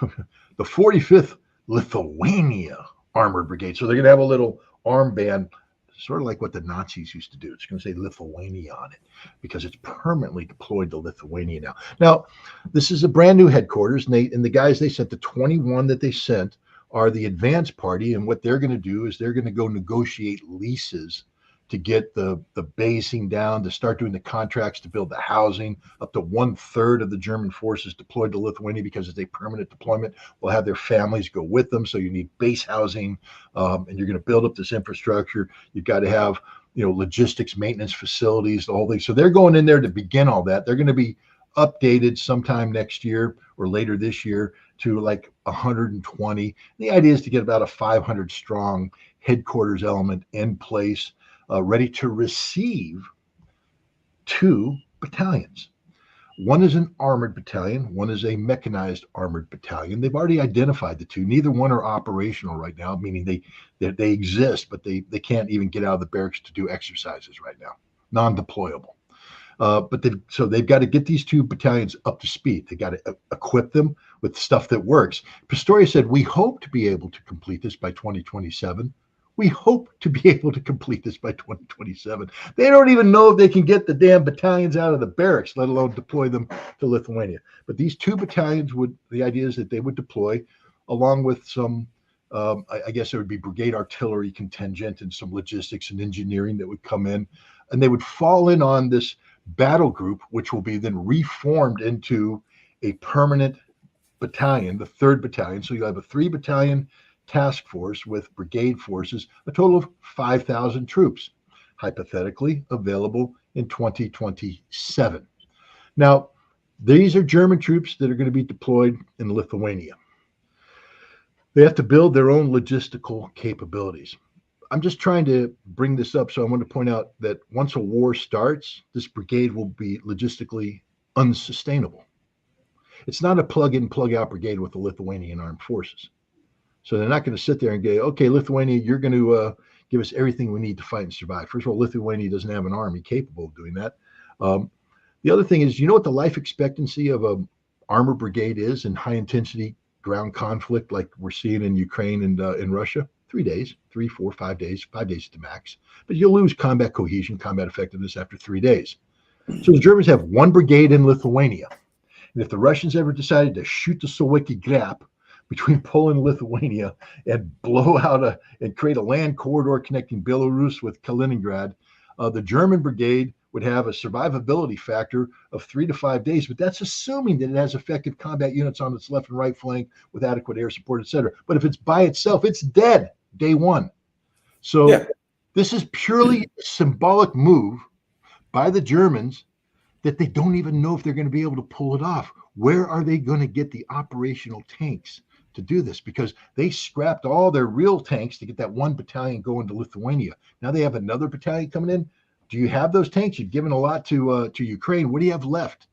45th Lithuania Armored Brigade. So they're going to have a little armband, sort of like what the Nazis used to do. It's going to say Lithuania on it because it's permanently deployed to Lithuania now. Now, this is a brand new headquarters, and the guys they sent, the 21 that they sent, are the advance party, and what they're going to do is they're going to go negotiate leases to get the basing down, to start doing the contracts to build the housing. Up to 1/3 of the German forces deployed to Lithuania, because it's a permanent deployment, will have their families go with them. So you need base housing, and you're going to build up this infrastructure. You've got to have logistics, maintenance facilities, the whole thing. So they're going in there to begin all that. They're going to be updated sometime next year or later this year to like 120. The idea is to get about a 500 strong headquarters element in place, ready to receive 2 battalions. One is an armored battalion. One is a mechanized armored battalion. They've already identified the two. Neither one are operational right now, meaning they exist, but they can't even get out of the barracks to do exercises right now. Non-deployable. But they've got to get these 2 battalions up to speed. They got to equip them with stuff that works. Pistorius said, we hope to be able to complete this by 2027. We hope to be able to complete this by 2027. They don't even know if they can get the damn battalions out of the barracks, let alone deploy them to Lithuania. But these 2 battalions the idea is that they would deploy along with some, I guess there would be brigade artillery contingent and some logistics and engineering that would come in. And they would fall in on this battle group, which will be then reformed into a permanent battalion, the 3rd battalion. So you'll have a 3-battalion task force with brigade forces, a total of 5,000 troops, hypothetically available in 2027. Now, these are German troops that are going to be deployed in Lithuania. They have to build their own logistical capabilities. I'm just trying to bring this up, so I want to point out that once a war starts, this brigade will be logistically unsustainable. It's not a plug-in, plug-out brigade with the Lithuanian armed forces. So they're not going to sit there and go, okay, Lithuania, you're going to give us everything we need to fight and survive. First of all, Lithuania doesn't have an army capable of doing that. The other thing is, you know what the life expectancy of an armor brigade is in high-intensity ground conflict like we're seeing in Ukraine and in Russia? 3 days, 3, 4, 5 days, 5 days at the max. But you'll lose combat cohesion, combat effectiveness after 3 days. So the Germans have 1 brigade in Lithuania. And if the Russians ever decided to shoot the Sawicki Gap between Poland and Lithuania and blow out and create a land corridor connecting Belarus with Kaliningrad, the German brigade would have a survivability factor of 3 to 5 days, but that's assuming that it has effective combat units on its left and right flank with adequate air support, etc. But if it's by itself, it's dead day 1. So This is purely a symbolic move by the Germans that they don't even know if they're going to be able to pull it off. Where are they going to get the operational tanks to do this? Because they scrapped all their real tanks to get that 1 battalion going to Lithuania. Now they have another battalion coming in. Do you have those tanks? You've given a lot to Ukraine. What do you have left?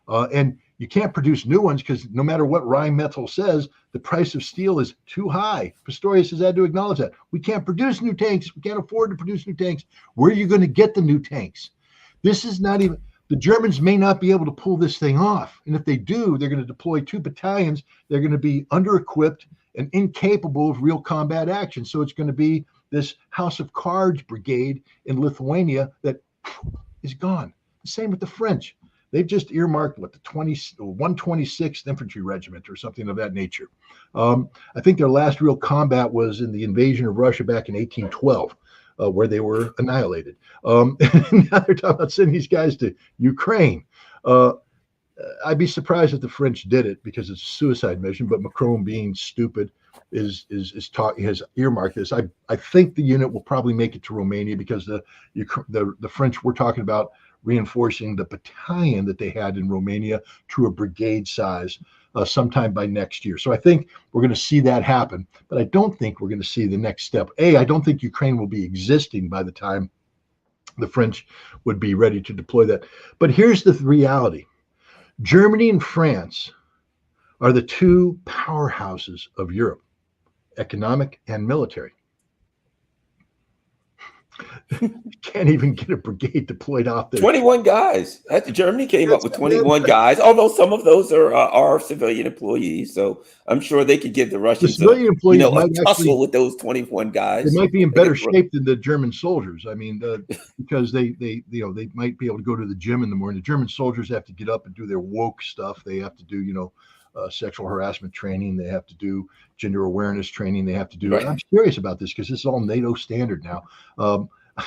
And you can't produce new ones because no matter what Rheinmetall says, the price of steel is too high. Pistorius has had to acknowledge that. We can't produce new tanks. We can't afford to produce new tanks. Where are you going to get the new tanks? This is not even, the Germans may not be able to pull this thing off. And if they do, they're going to deploy 2 battalions. They're going to be under-equipped and incapable of real combat action. So it's going to be this House of Cards brigade in Lithuania that is gone. The same with the French. They've just earmarked the 126th Infantry Regiment or something of that nature. I think their last real combat was in the invasion of Russia back in 1812, where they were annihilated. Now they're talking about sending these guys to Ukraine. I'd be surprised if the French did it because it's a suicide mission, but Macron, being stupid, has earmarked this. I think the unit will probably make it to Romania because the French, we're talking about reinforcing the battalion that they had in Romania to a brigade size sometime by next year. So I think we're going to see that happen, but I don't think we're going to see the next step. I don't think Ukraine will be existing by the time the French would be ready to deploy that. But here's the reality. Germany and France are the 2 powerhouses of Europe, economic and military. Can't even get a brigade deployed out there. 21 guys. Germany came up with 21 guys, although some of those are civilian employees. So I'm sure they could give the Russians civilian employees a tussle with those 21 guys. They might be in better shape than the German soldiers. I mean, because they might be able to go to the gym in the morning. The German soldiers have to get up and do their woke stuff. They have to do, sexual harassment training. They have to do gender awareness training. They have to do. Right. I'm curious about this because this is all NATO standard now.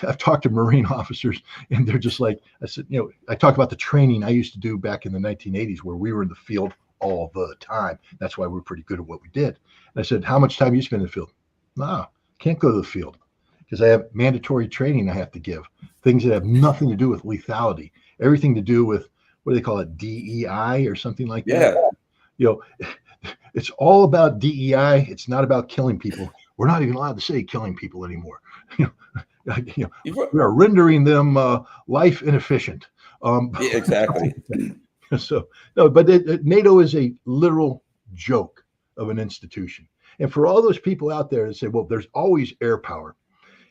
I've talked to Marine officers, and they're just like, I said, I talk about the training I used to do back in the 1980s, where we were in the field all the time. That's why we're pretty good at what we did. And I said, how much time do you spend in the field? No, can't go to the field because I have mandatory training I have to give. Things that have nothing to do with lethality, everything to do with what do they call it, DEI or something like that. It's all about DEI. It's not about killing people. We're not even allowed to say killing people anymore. We are rendering them life inefficient. Yeah, exactly. So no, but NATO is a literal joke of an institution. And for all those people out there that say, well, there's always air power,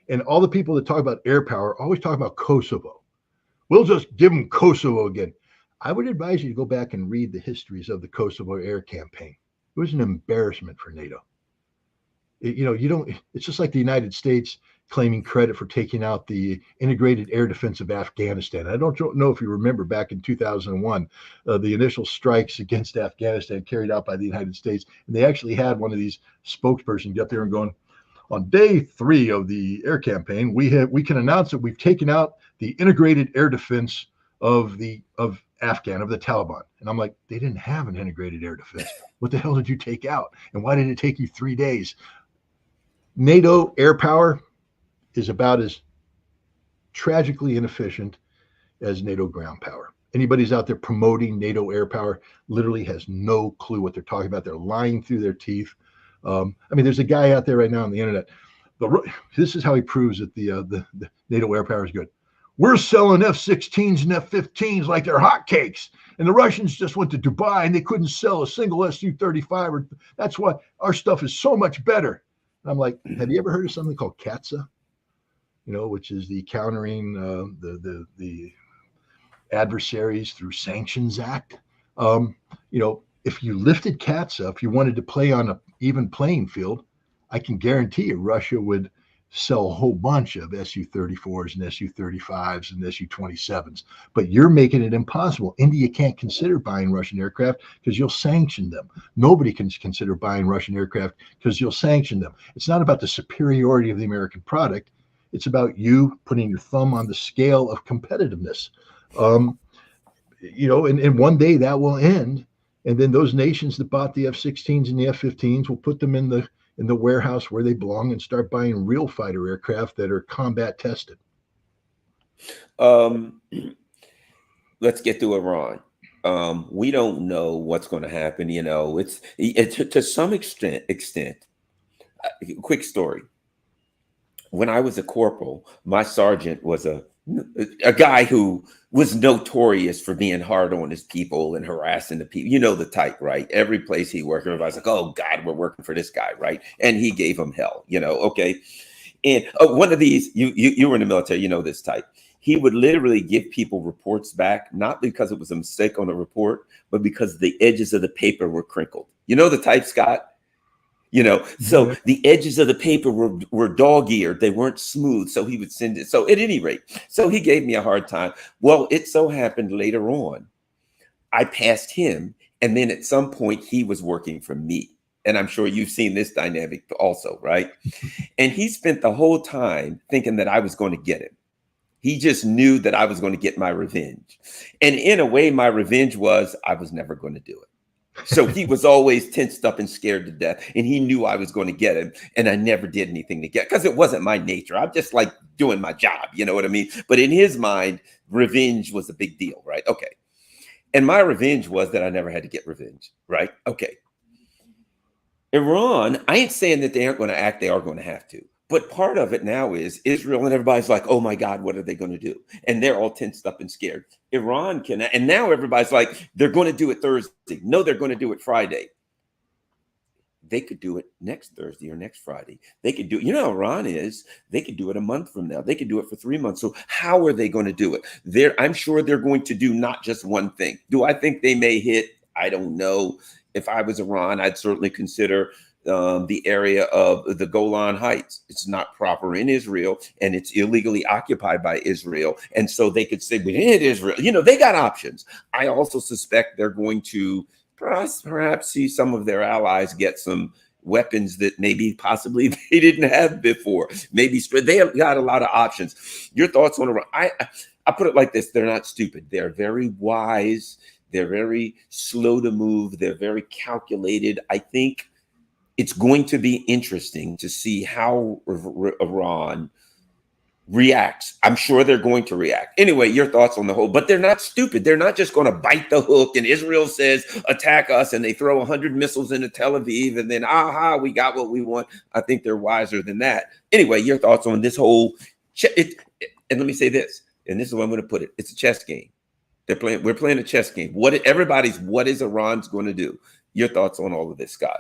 and all the people that talk about air power always talk about Kosovo. We'll just give them Kosovo again. I would advise you to go back and read the histories of the Kosovo air campaign. It was an embarrassment for NATO. You don't. It's just like the United States claiming credit for taking out the integrated air defense of Afghanistan. I don't know if you remember back in 2001, the initial strikes against Afghanistan carried out by the United States, and they actually had one of these spokespersons get there and going, on day 3 of the air campaign, we can announce that we've taken out the integrated air defense of the Taliban. And I'm like, they didn't have an integrated air defense. What the hell did you take out? And why did it take you 3 days? NATO air power is about as tragically inefficient as NATO ground power. Anybody's out there promoting NATO air power literally has no clue what they're talking about. They're lying through their teeth. I mean, there's a guy out there right now on the internet. This is how he proves that the NATO air power is good. We're selling F-16s and F-15s like they're hotcakes. And the Russians just went to Dubai and they couldn't sell a single Su-35. That's why our stuff is so much better. And I'm like, have you ever heard of something called CATSA? Which is the countering the adversaries through Sanctions Act. If you lifted CATSA, if you wanted to play on an even playing field, I can guarantee you Russia would sell a whole bunch of Su-34s and Su-35s and Su-27s. But you're making it impossible. India can't consider buying Russian aircraft because you'll sanction them. Nobody can consider buying Russian aircraft because you'll sanction them. It's not about the superiority of the American product. It's about you putting your thumb on the scale of competitiveness. And one day that will end. And then those nations that bought the F-16s and the F-15s will put them in the warehouse where they belong and start buying real fighter aircraft that are combat tested. Let's get to Iran. We don't know what's going to happen. It's to some extent. Quick story. When I was a corporal, my sergeant was a guy who was notorious for being hard on his people and harassing the people. You know the type, right? Every place he worked, everybody's like, oh God, we're working for this guy, right? And he gave him hell, okay. And one of these, you were in the military, you know this type. He would literally give people reports back, not because it was a mistake on the report, but because the edges of the paper were crinkled. You know the type, Scott? So the edges of the paper were dog-eared. They weren't smooth. So he would send it. So at any rate, so he gave me a hard time. Well, it so happened later on, I passed him. And then at some point he was working for me. And I'm sure you've seen this dynamic also, right? And he spent the whole time thinking that I was going to get him. He just knew that I was going to get my revenge. And in a way, my revenge was I was never going to do it. So he was always tensed up and scared to death. And he knew I was going to get him. And I never did anything to get, because it wasn't my nature. I'm just like doing my job. You know what I mean? But in his mind, revenge was a big deal, right? Okay. And my revenge was that I never had to get revenge, right? Okay. Iran, I ain't saying that they aren't going to act. They are going to have to. But part of it now is Israel, and everybody's like, oh my God, what are they going to do? And they're all tensed up and scared. Iran can, and now everybody's like, they're going to do it Thursday. No, they're going to do it Friday. They could do it next Thursday or next Friday. They could do it. You know how Iran is. They could do it a month from now. They could do it for 3 months. So how are they going to do it? I'm sure they're going to do not just one thing. Do I think they may hit? I don't know. If I was Iran, I'd certainly consider the area of the Golan Heights. It's not proper in Israel, and it's illegally occupied by Israel. And so they could say, we hit Israel. They got options. I also suspect they're going to perhaps see some of their allies get some weapons that maybe possibly they didn't have before. Maybe they have got a lot of options. Your thoughts on Iran? I put it like this. They're not stupid. They're very wise. They're very slow to move. They're very calculated. I think it's going to be interesting to see how Iran reacts. I'm sure they're going to react. Anyway, your thoughts on the whole, but they're not stupid. They're not just going to bite the hook and Israel says, attack us, and they throw 100 missiles into Tel Aviv and then, we got what we want. I think they're wiser than that. Anyway, your thoughts on this whole, and let me say this, and this is what I'm going to put it. It's a chess game. We're playing a chess game. What is Iran's going to do? Your thoughts on all of this, Scott?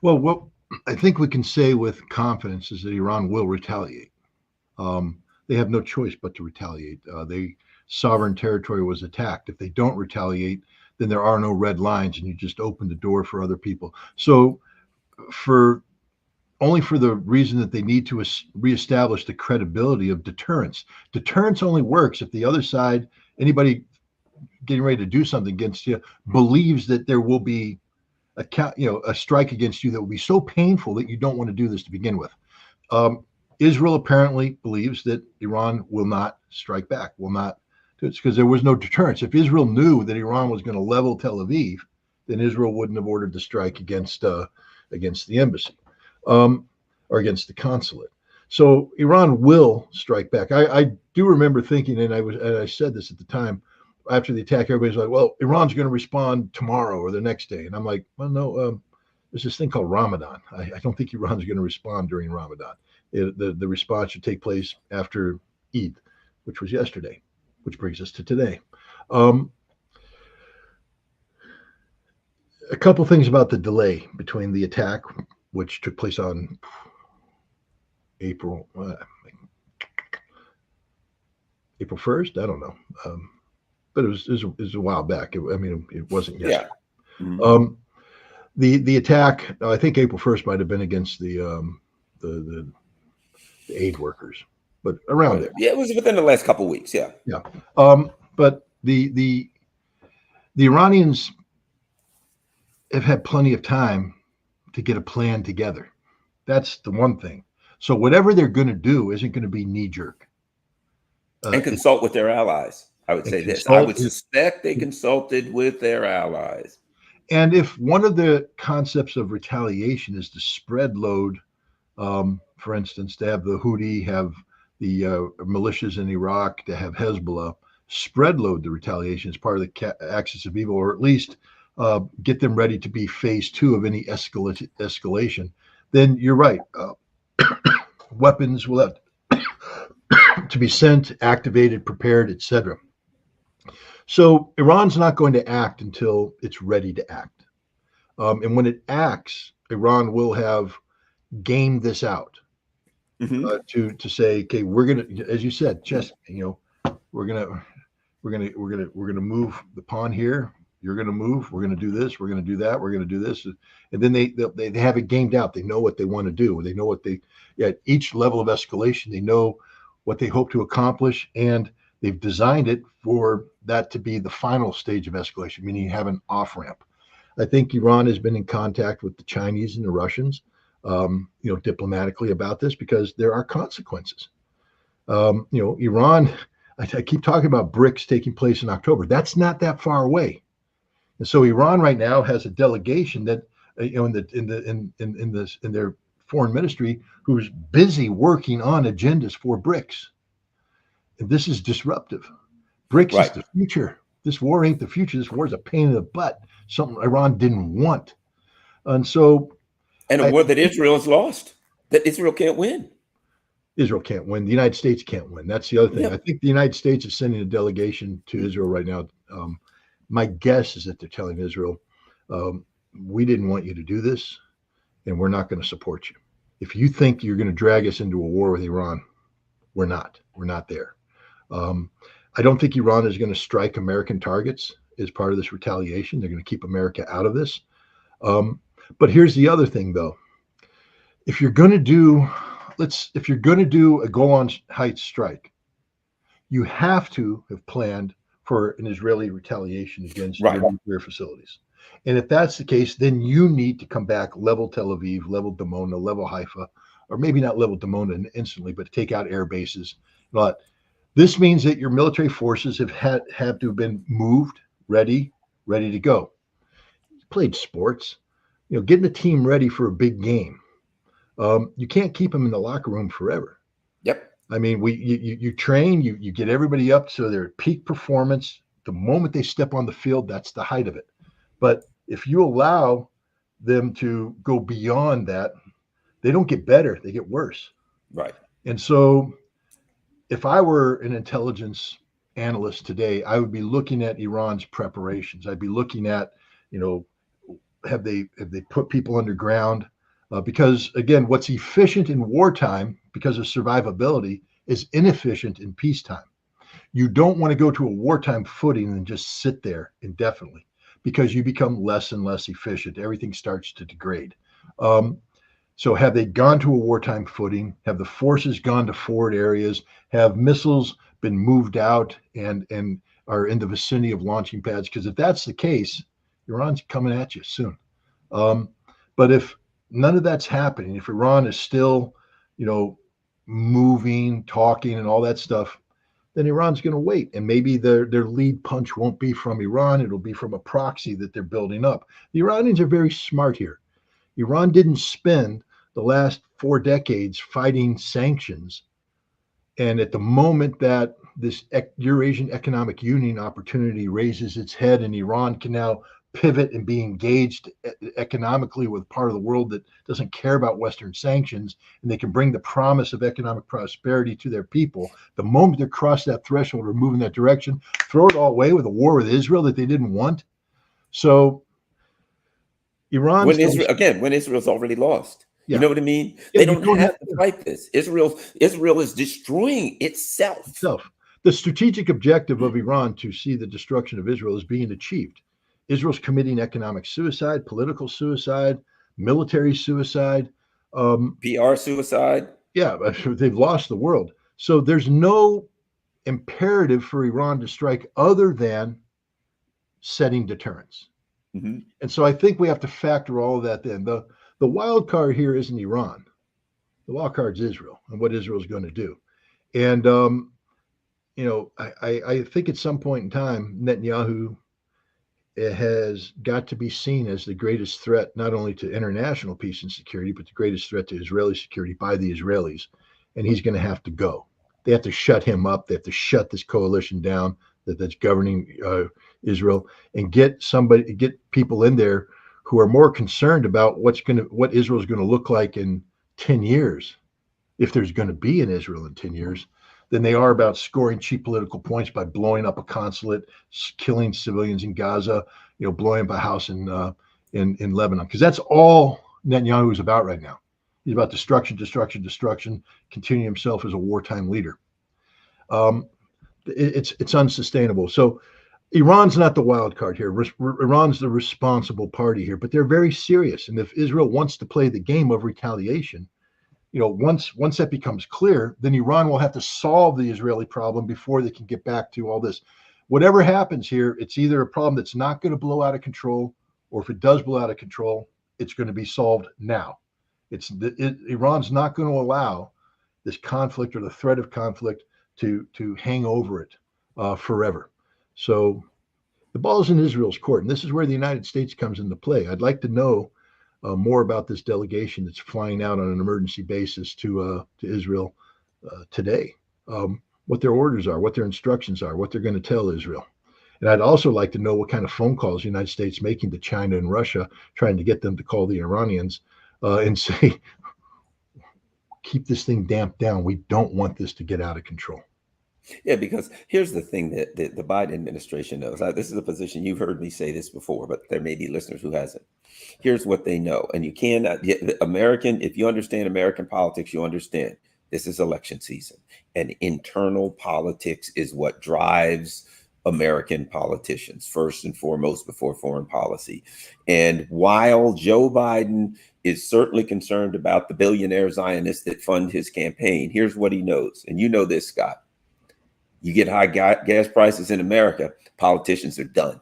Well, what I think we can say with confidence is that Iran will retaliate. They have no choice but to retaliate. Sovereign territory was attacked. If they don't retaliate, then there are no red lines, and you just open the door for other people. So, only for the reason that they need to reestablish the credibility of deterrence. Deterrence only works if the other side, anybody getting ready to do something against you, believes that there will be a strike against you that will be so painful that you don't want to do this to begin with. Israel apparently believes that Iran will not strike back, will not do it, because there was no deterrence. If Israel knew that Iran was going to level Tel Aviv, then Israel wouldn't have ordered the strike against the embassy or against the consulate. So Iran will strike back. I do remember thinking, and I said this at the time, after the attack, everybody's like, well, Iran's going to respond tomorrow or the next day. And I'm like, well, no, there's this thing called Ramadan. I don't think Iran's going to respond during Ramadan. The response should take place after Eid, which was yesterday, which brings us to today. A couple things about the delay between the attack, which took place on April 1st. I don't know. But it was a while back. It wasn't yesterday. Yeah. Mm-hmm. The attack, I think April 1st might have been against the aid workers, but around there. Yeah, it was within the last couple of weeks. Yeah. Yeah. But the Iranians have had plenty of time to get a plan together. That's the one thing. So whatever they're going to do isn't going to be knee jerk. And consult with their allies. I would say this. I would suspect they consulted with their allies. And if one of the concepts of retaliation is to spread load, for instance, to have the Houthi, have the militias in Iraq, to have Hezbollah, spread load the retaliation as part of the axis of evil, or at least get them ready to be phase 2 of any escalation, then you're right. Weapons will have to be sent, activated, prepared, etc. So Iran's not going to act until it's ready to act. And when it acts, Iran will have gamed this out. Mm-hmm. To say, okay, we're gonna, as you said, just we're gonna move the pawn here. You're gonna move. We're gonna do this. We're gonna do that. We're gonna do this. And then they have it gamed out. They know what they want to do. They know what at each level of escalation, they know what they hope to accomplish, and they've designed it for that to be the final stage of escalation, meaning you have an off ramp. I think Iran has been in contact with the Chinese and the Russians, diplomatically about this, because there are consequences. Iran, I keep talking about Brics taking place in October. That's not that far away. And so Iran right now has a delegation that, in their foreign ministry, who's busy working on agendas for Brics. And this is disruptive. Brics is the future. This war ain't the future. This war is a pain in the butt. Something Iran didn't want. And so, a war that Israel has lost, that Israel can't win. Israel can't win. The United States can't win. That's the other thing. Yeah. I think the United States is sending a delegation to Israel right now. My guess is that they're telling Israel, we didn't want you to do this, and we're not going to support you. If you think you're going to drag us into a war with Iran, we're not. We're not there. I don't think Iran is going to strike American targets as part of this retaliation. They're going to keep America out of this. But here's the other thing, though. If you're going to do a Golan Heights strike, you have to have planned for an Israeli retaliation against your nuclear facilities. And if that's the case, then you need to come back, level Tel Aviv, level Dimona, level Haifa, or maybe not level Dimona instantly, but take out air bases. But this means that your military forces have to have been moved, ready to go. Played sports, getting the team ready for a big game. You can't keep them in the locker room forever. Yep. I mean, you train, you get everybody up so they're at peak performance. The moment they step on the field, that's the height of it. But if you allow them to go beyond that, they don't get better, they get worse. Right. And so if I were an intelligence analyst today, I would be looking at Iran's preparations. I'd be looking at, you know, have they put people underground? Because again, what's efficient in wartime because of survivability is inefficient in peacetime. You don't want to go to a wartime footing and just sit there indefinitely because you become less and less efficient. Everything starts to degrade. So have they gone to a wartime footing? Have the forces gone to forward areas? Have missiles been moved out and are in the vicinity of launching pads? Because if that's the case, Iran's coming at you soon. But if none of that's happening, if Iran is still, you know, moving, talking, and all that stuff, then Iran's going to wait. And maybe their lead punch won't be from Iran. It'll be from a proxy that they're building up. The Iranians are very smart here. Iran didn't spend the last 4 decades fighting sanctions. And at the moment that this Eurasian Economic Union opportunity raises its head and Iran can now pivot and be engaged economically with part of the world that doesn't care about Western sanctions, and they can bring the promise of economic prosperity to their people, the moment they cross that threshold or move in that direction, throw it all away with a war with Israel that they didn't want. So Iran, when Israel's already lost. Yeah. You know what I mean? Yeah, they don't have to fight this. Israel is destroying itself. The strategic objective of Iran to see the destruction of Israel is being achieved. Israel's committing economic suicide, political suicide, military suicide, PR suicide. Yeah, they've lost the world. So there's no imperative for Iran to strike other than setting deterrence. Mm-hmm. And so I think we have to factor all of that in. The wild card here isn't Iran. The wild card is Israel and what Israel is going to do. And, you know, I think at some point in time, Netanyahu has got to be seen as the greatest threat, not only to international peace and security, but the greatest threat to Israeli security by the Israelis. And he's going to have to go. They have to shut him up. They have to shut this coalition down that's governing Israel, and get people in there who are more concerned about what Israel is going to look like in 10 years, if there's going to be an Israel in 10 years, than they are about scoring cheap political points by blowing up a consulate, killing civilians in Gaza, you know, blowing up a house in Lebanon. Because that's all Netanyahu is about right now. He's about destruction, continuing himself as a wartime leader. It's unsustainable. So Iran's not the wild card here. Iran's the responsible party here, but they're very serious. And if Israel wants to play the game of retaliation, you know, once that becomes clear, then Iran will have to solve the Israeli problem before they can get back to all this. Whatever happens here, it's either a problem that's not going to blow out of control, or if it does blow out of control, it's going to be solved now. Iran's not going to allow this conflict or the threat of conflict to hang over it forever. So the ball's in Israel's court, and this is where the United States comes into play. I'd like to know more about this delegation that's flying out on an emergency basis to Israel today, what their orders are, what their instructions are, what they're going to tell Israel. And I'd also like to know what kind of phone calls the United States making to China and Russia, trying to get them to call the Iranians and say, keep this thing damped down. We don't want this to get out of control. Yeah, because here's the thing that the Biden administration knows. This is a position, you've heard me say this before, but there may be listeners who hasn't. Here's what they know. And you cannot, if you understand American politics, you understand this is election season. And internal politics is what drives American politicians, first and foremost, before foreign policy. And while Joe Biden is certainly concerned about the billionaire Zionists that fund his campaign, here's what he knows. And you know this, Scott. You get high gas prices in America, politicians are done.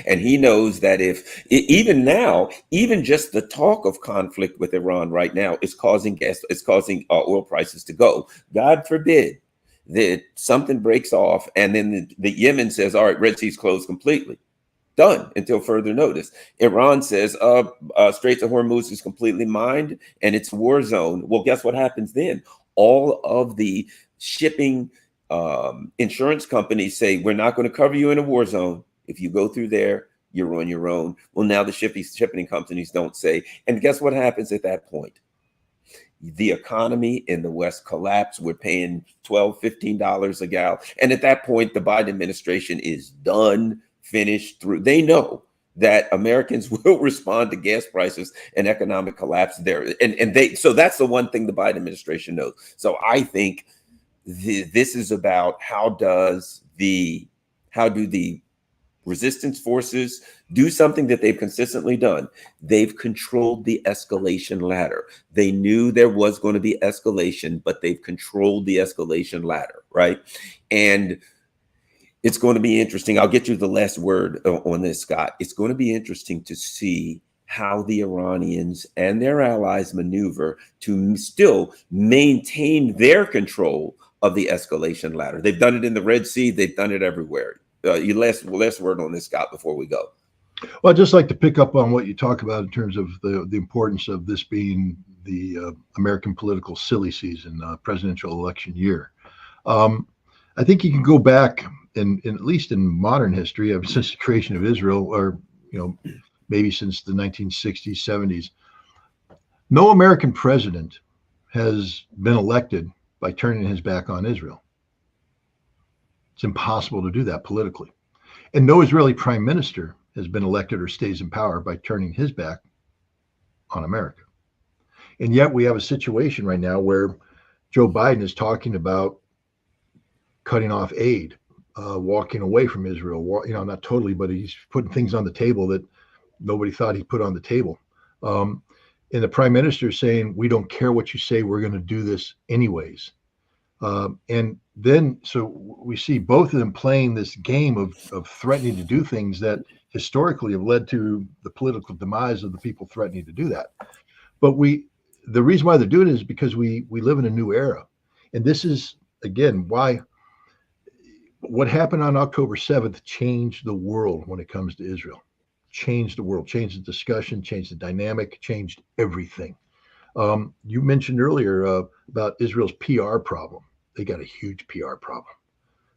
And he knows that even just the talk of conflict with Iran right now is causing oil prices to go. God forbid that something breaks off and then the Yemen says, all right, Red Sea's closed completely. Done until further notice. Iran says Straits of Hormuz is completely mined and it's a war zone. Well, guess what happens then? All of the shipping insurance companies say, we're not going to cover you in a war zone. If you go through there, you're on your own. Well, now the shipping companies don't say. And guess what happens at that point? the economy in the West collapsed. We're paying $12, $15 a gallon. And at that point, the Biden administration is done, finished through. They know that Americans will respond to gas prices and economic collapse there. So that's the one thing the Biden administration knows. So I think this is about how do the resistance forces do something that they've consistently done. They've controlled the escalation ladder. They knew there was going to be escalation, but they've controlled the escalation ladder, right? And it's going to be interesting. I'll get you the last word on this, Scott. It's going to be interesting to see how the Iranians and their allies maneuver to still maintain their control of the escalation ladder. They've done it in the Red Sea. They've done it everywhere. Your last word on this, Scott, before we go. Well, I'd just like to pick up on what you talk about in terms of the importance of this being the American political silly season, presidential election year. I think you can go back in at least in modern history, since the creation of Israel, or maybe since the 1960s, 70s. No American president has been elected by turning his back on Israel. It's impossible to do that politically. And no Israeli prime minister has been elected or stays in power by turning his back on America. And yet we have a situation right now where Joe Biden is talking about cutting off aid, walking away from Israel, not totally, but he's putting things on the table that nobody thought he put on the table. And the prime minister is saying, we don't care what you say, we're going to do this anyways. And then, so we see both of them playing this game of threatening to do things that historically have led to the political demise of the people threatening to do that. But the reason why they're doing it is because we live in a new era. And this is, again, why what happened on October 7th changed the world when it comes to Israel. Changed the world, changed the discussion, changed the dynamic, changed everything. You mentioned earlier about Israel's PR problem. They got a huge PR problem.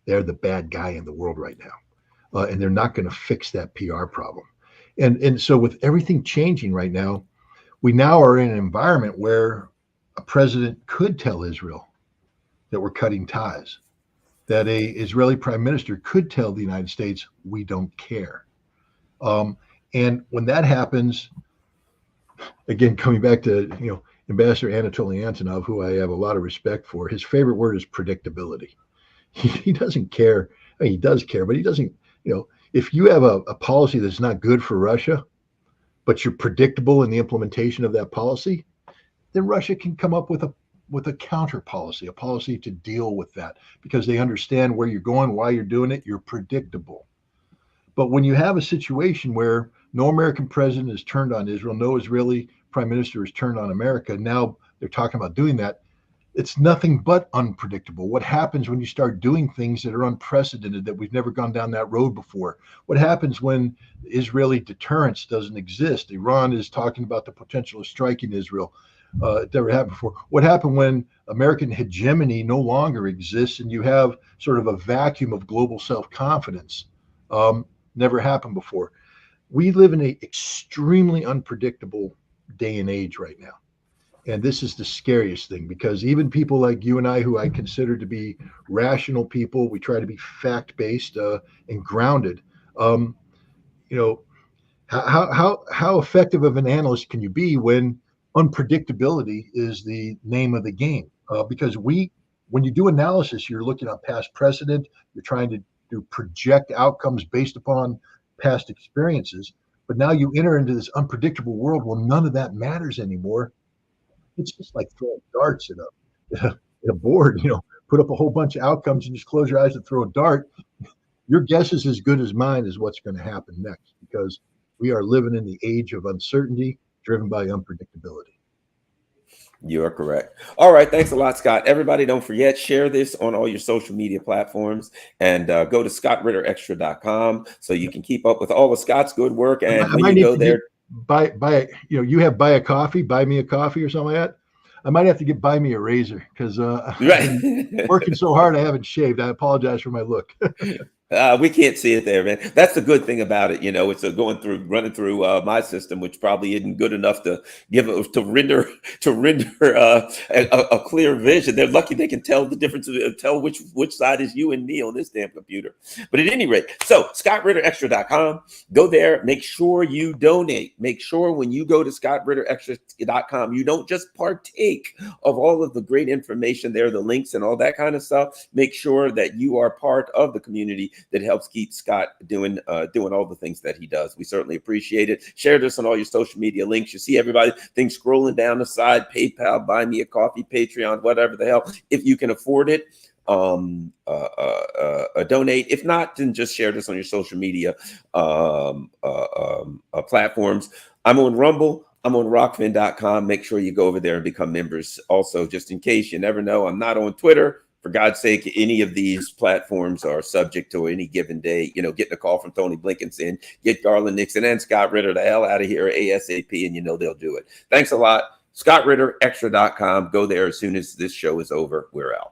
They're the bad guy in the world right now. And they're not going to fix that PR problem. And so with everything changing right now, we now are in an environment where a president could tell Israel that we're cutting ties, that a Israeli prime minister could tell the United States, we don't care. And when that happens, again, coming back to, Ambassador Anatoly Antonov, who I have a lot of respect for, his favorite word is predictability. He doesn't care. I mean, he does care, but he doesn't, if you have a policy that's not good for Russia, but you're predictable in the implementation of that policy, then Russia can come up with a counter policy, a policy to deal with that, because they understand where you're going, why you're doing it, you're predictable. But when you have a situation where no American president has turned on Israel, no Israeli prime minister has turned on America, now they're talking about doing that, it's nothing but unpredictable. What happens when you start doing things that are unprecedented, that we've never gone down that road before? What happens when Israeli deterrence doesn't exist? Iran is talking about the potential of striking Israel. It never happened before. What happened when American hegemony no longer exists and you have sort of a vacuum of global self-confidence? Never happened before. We live in an extremely unpredictable day and age right now. And this is the scariest thing, because even people like you and I, who I consider to be rational people, we try to be fact-based and grounded. How effective of an analyst can you be when unpredictability is the name of the game? Because when you do analysis, you're looking at past precedent, you're trying to project outcomes based upon past experiences. But now you enter into this unpredictable world where none of that matters anymore. It's just like throwing darts at a board, put up a whole bunch of outcomes and just close your eyes and throw a dart. Your guess is as good as mine as what's going to happen next, because we are living in the age of uncertainty driven by unpredictability. You are correct. All right. Thanks a lot, Scott. Everybody, don't forget, share this on all your social media platforms, and go to ScottRitterExtra.com so you can keep up with all of Scott's good work. And when you go there, buy you have buy me a coffee or something like that. I might have to buy me a razor, because I'm working so hard I haven't shaved. I apologize for my look. We can't see it there, man. That's the good thing about it. You know, it's running through my system, which probably isn't good enough to render a clear vision. They're lucky they can tell the difference, tell which side is you and me on this damn computer. But at any rate, so ScottRitterExtra.com, go there. Make sure you donate. Make sure when you go to ScottRitterExtra.com, you don't just partake of all of the great information there, the links and all that kind of stuff. Make sure that you are part of the community that helps keep Scott doing all the things that he does. We certainly appreciate it. Share this on all your social media links. You see everybody, things scrolling down the side, PayPal, Buy Me a Coffee, Patreon, whatever the hell. If you can afford it, donate. If not, then just share this on your social media platforms. I'm on Rumble. I'm on rockfin.com. Make sure you go over there and become members. Also, just in case, you never know, I'm not on Twitter. For God's sake, any of these platforms are subject to any given day, you know, getting a call from Tony Blinken saying, get Garland Nixon and Scott Ritter the hell out of here ASAP, and you know they'll do it. Thanks a lot. ScottRitterExtra.com. Go there as soon as this show is over. We're out.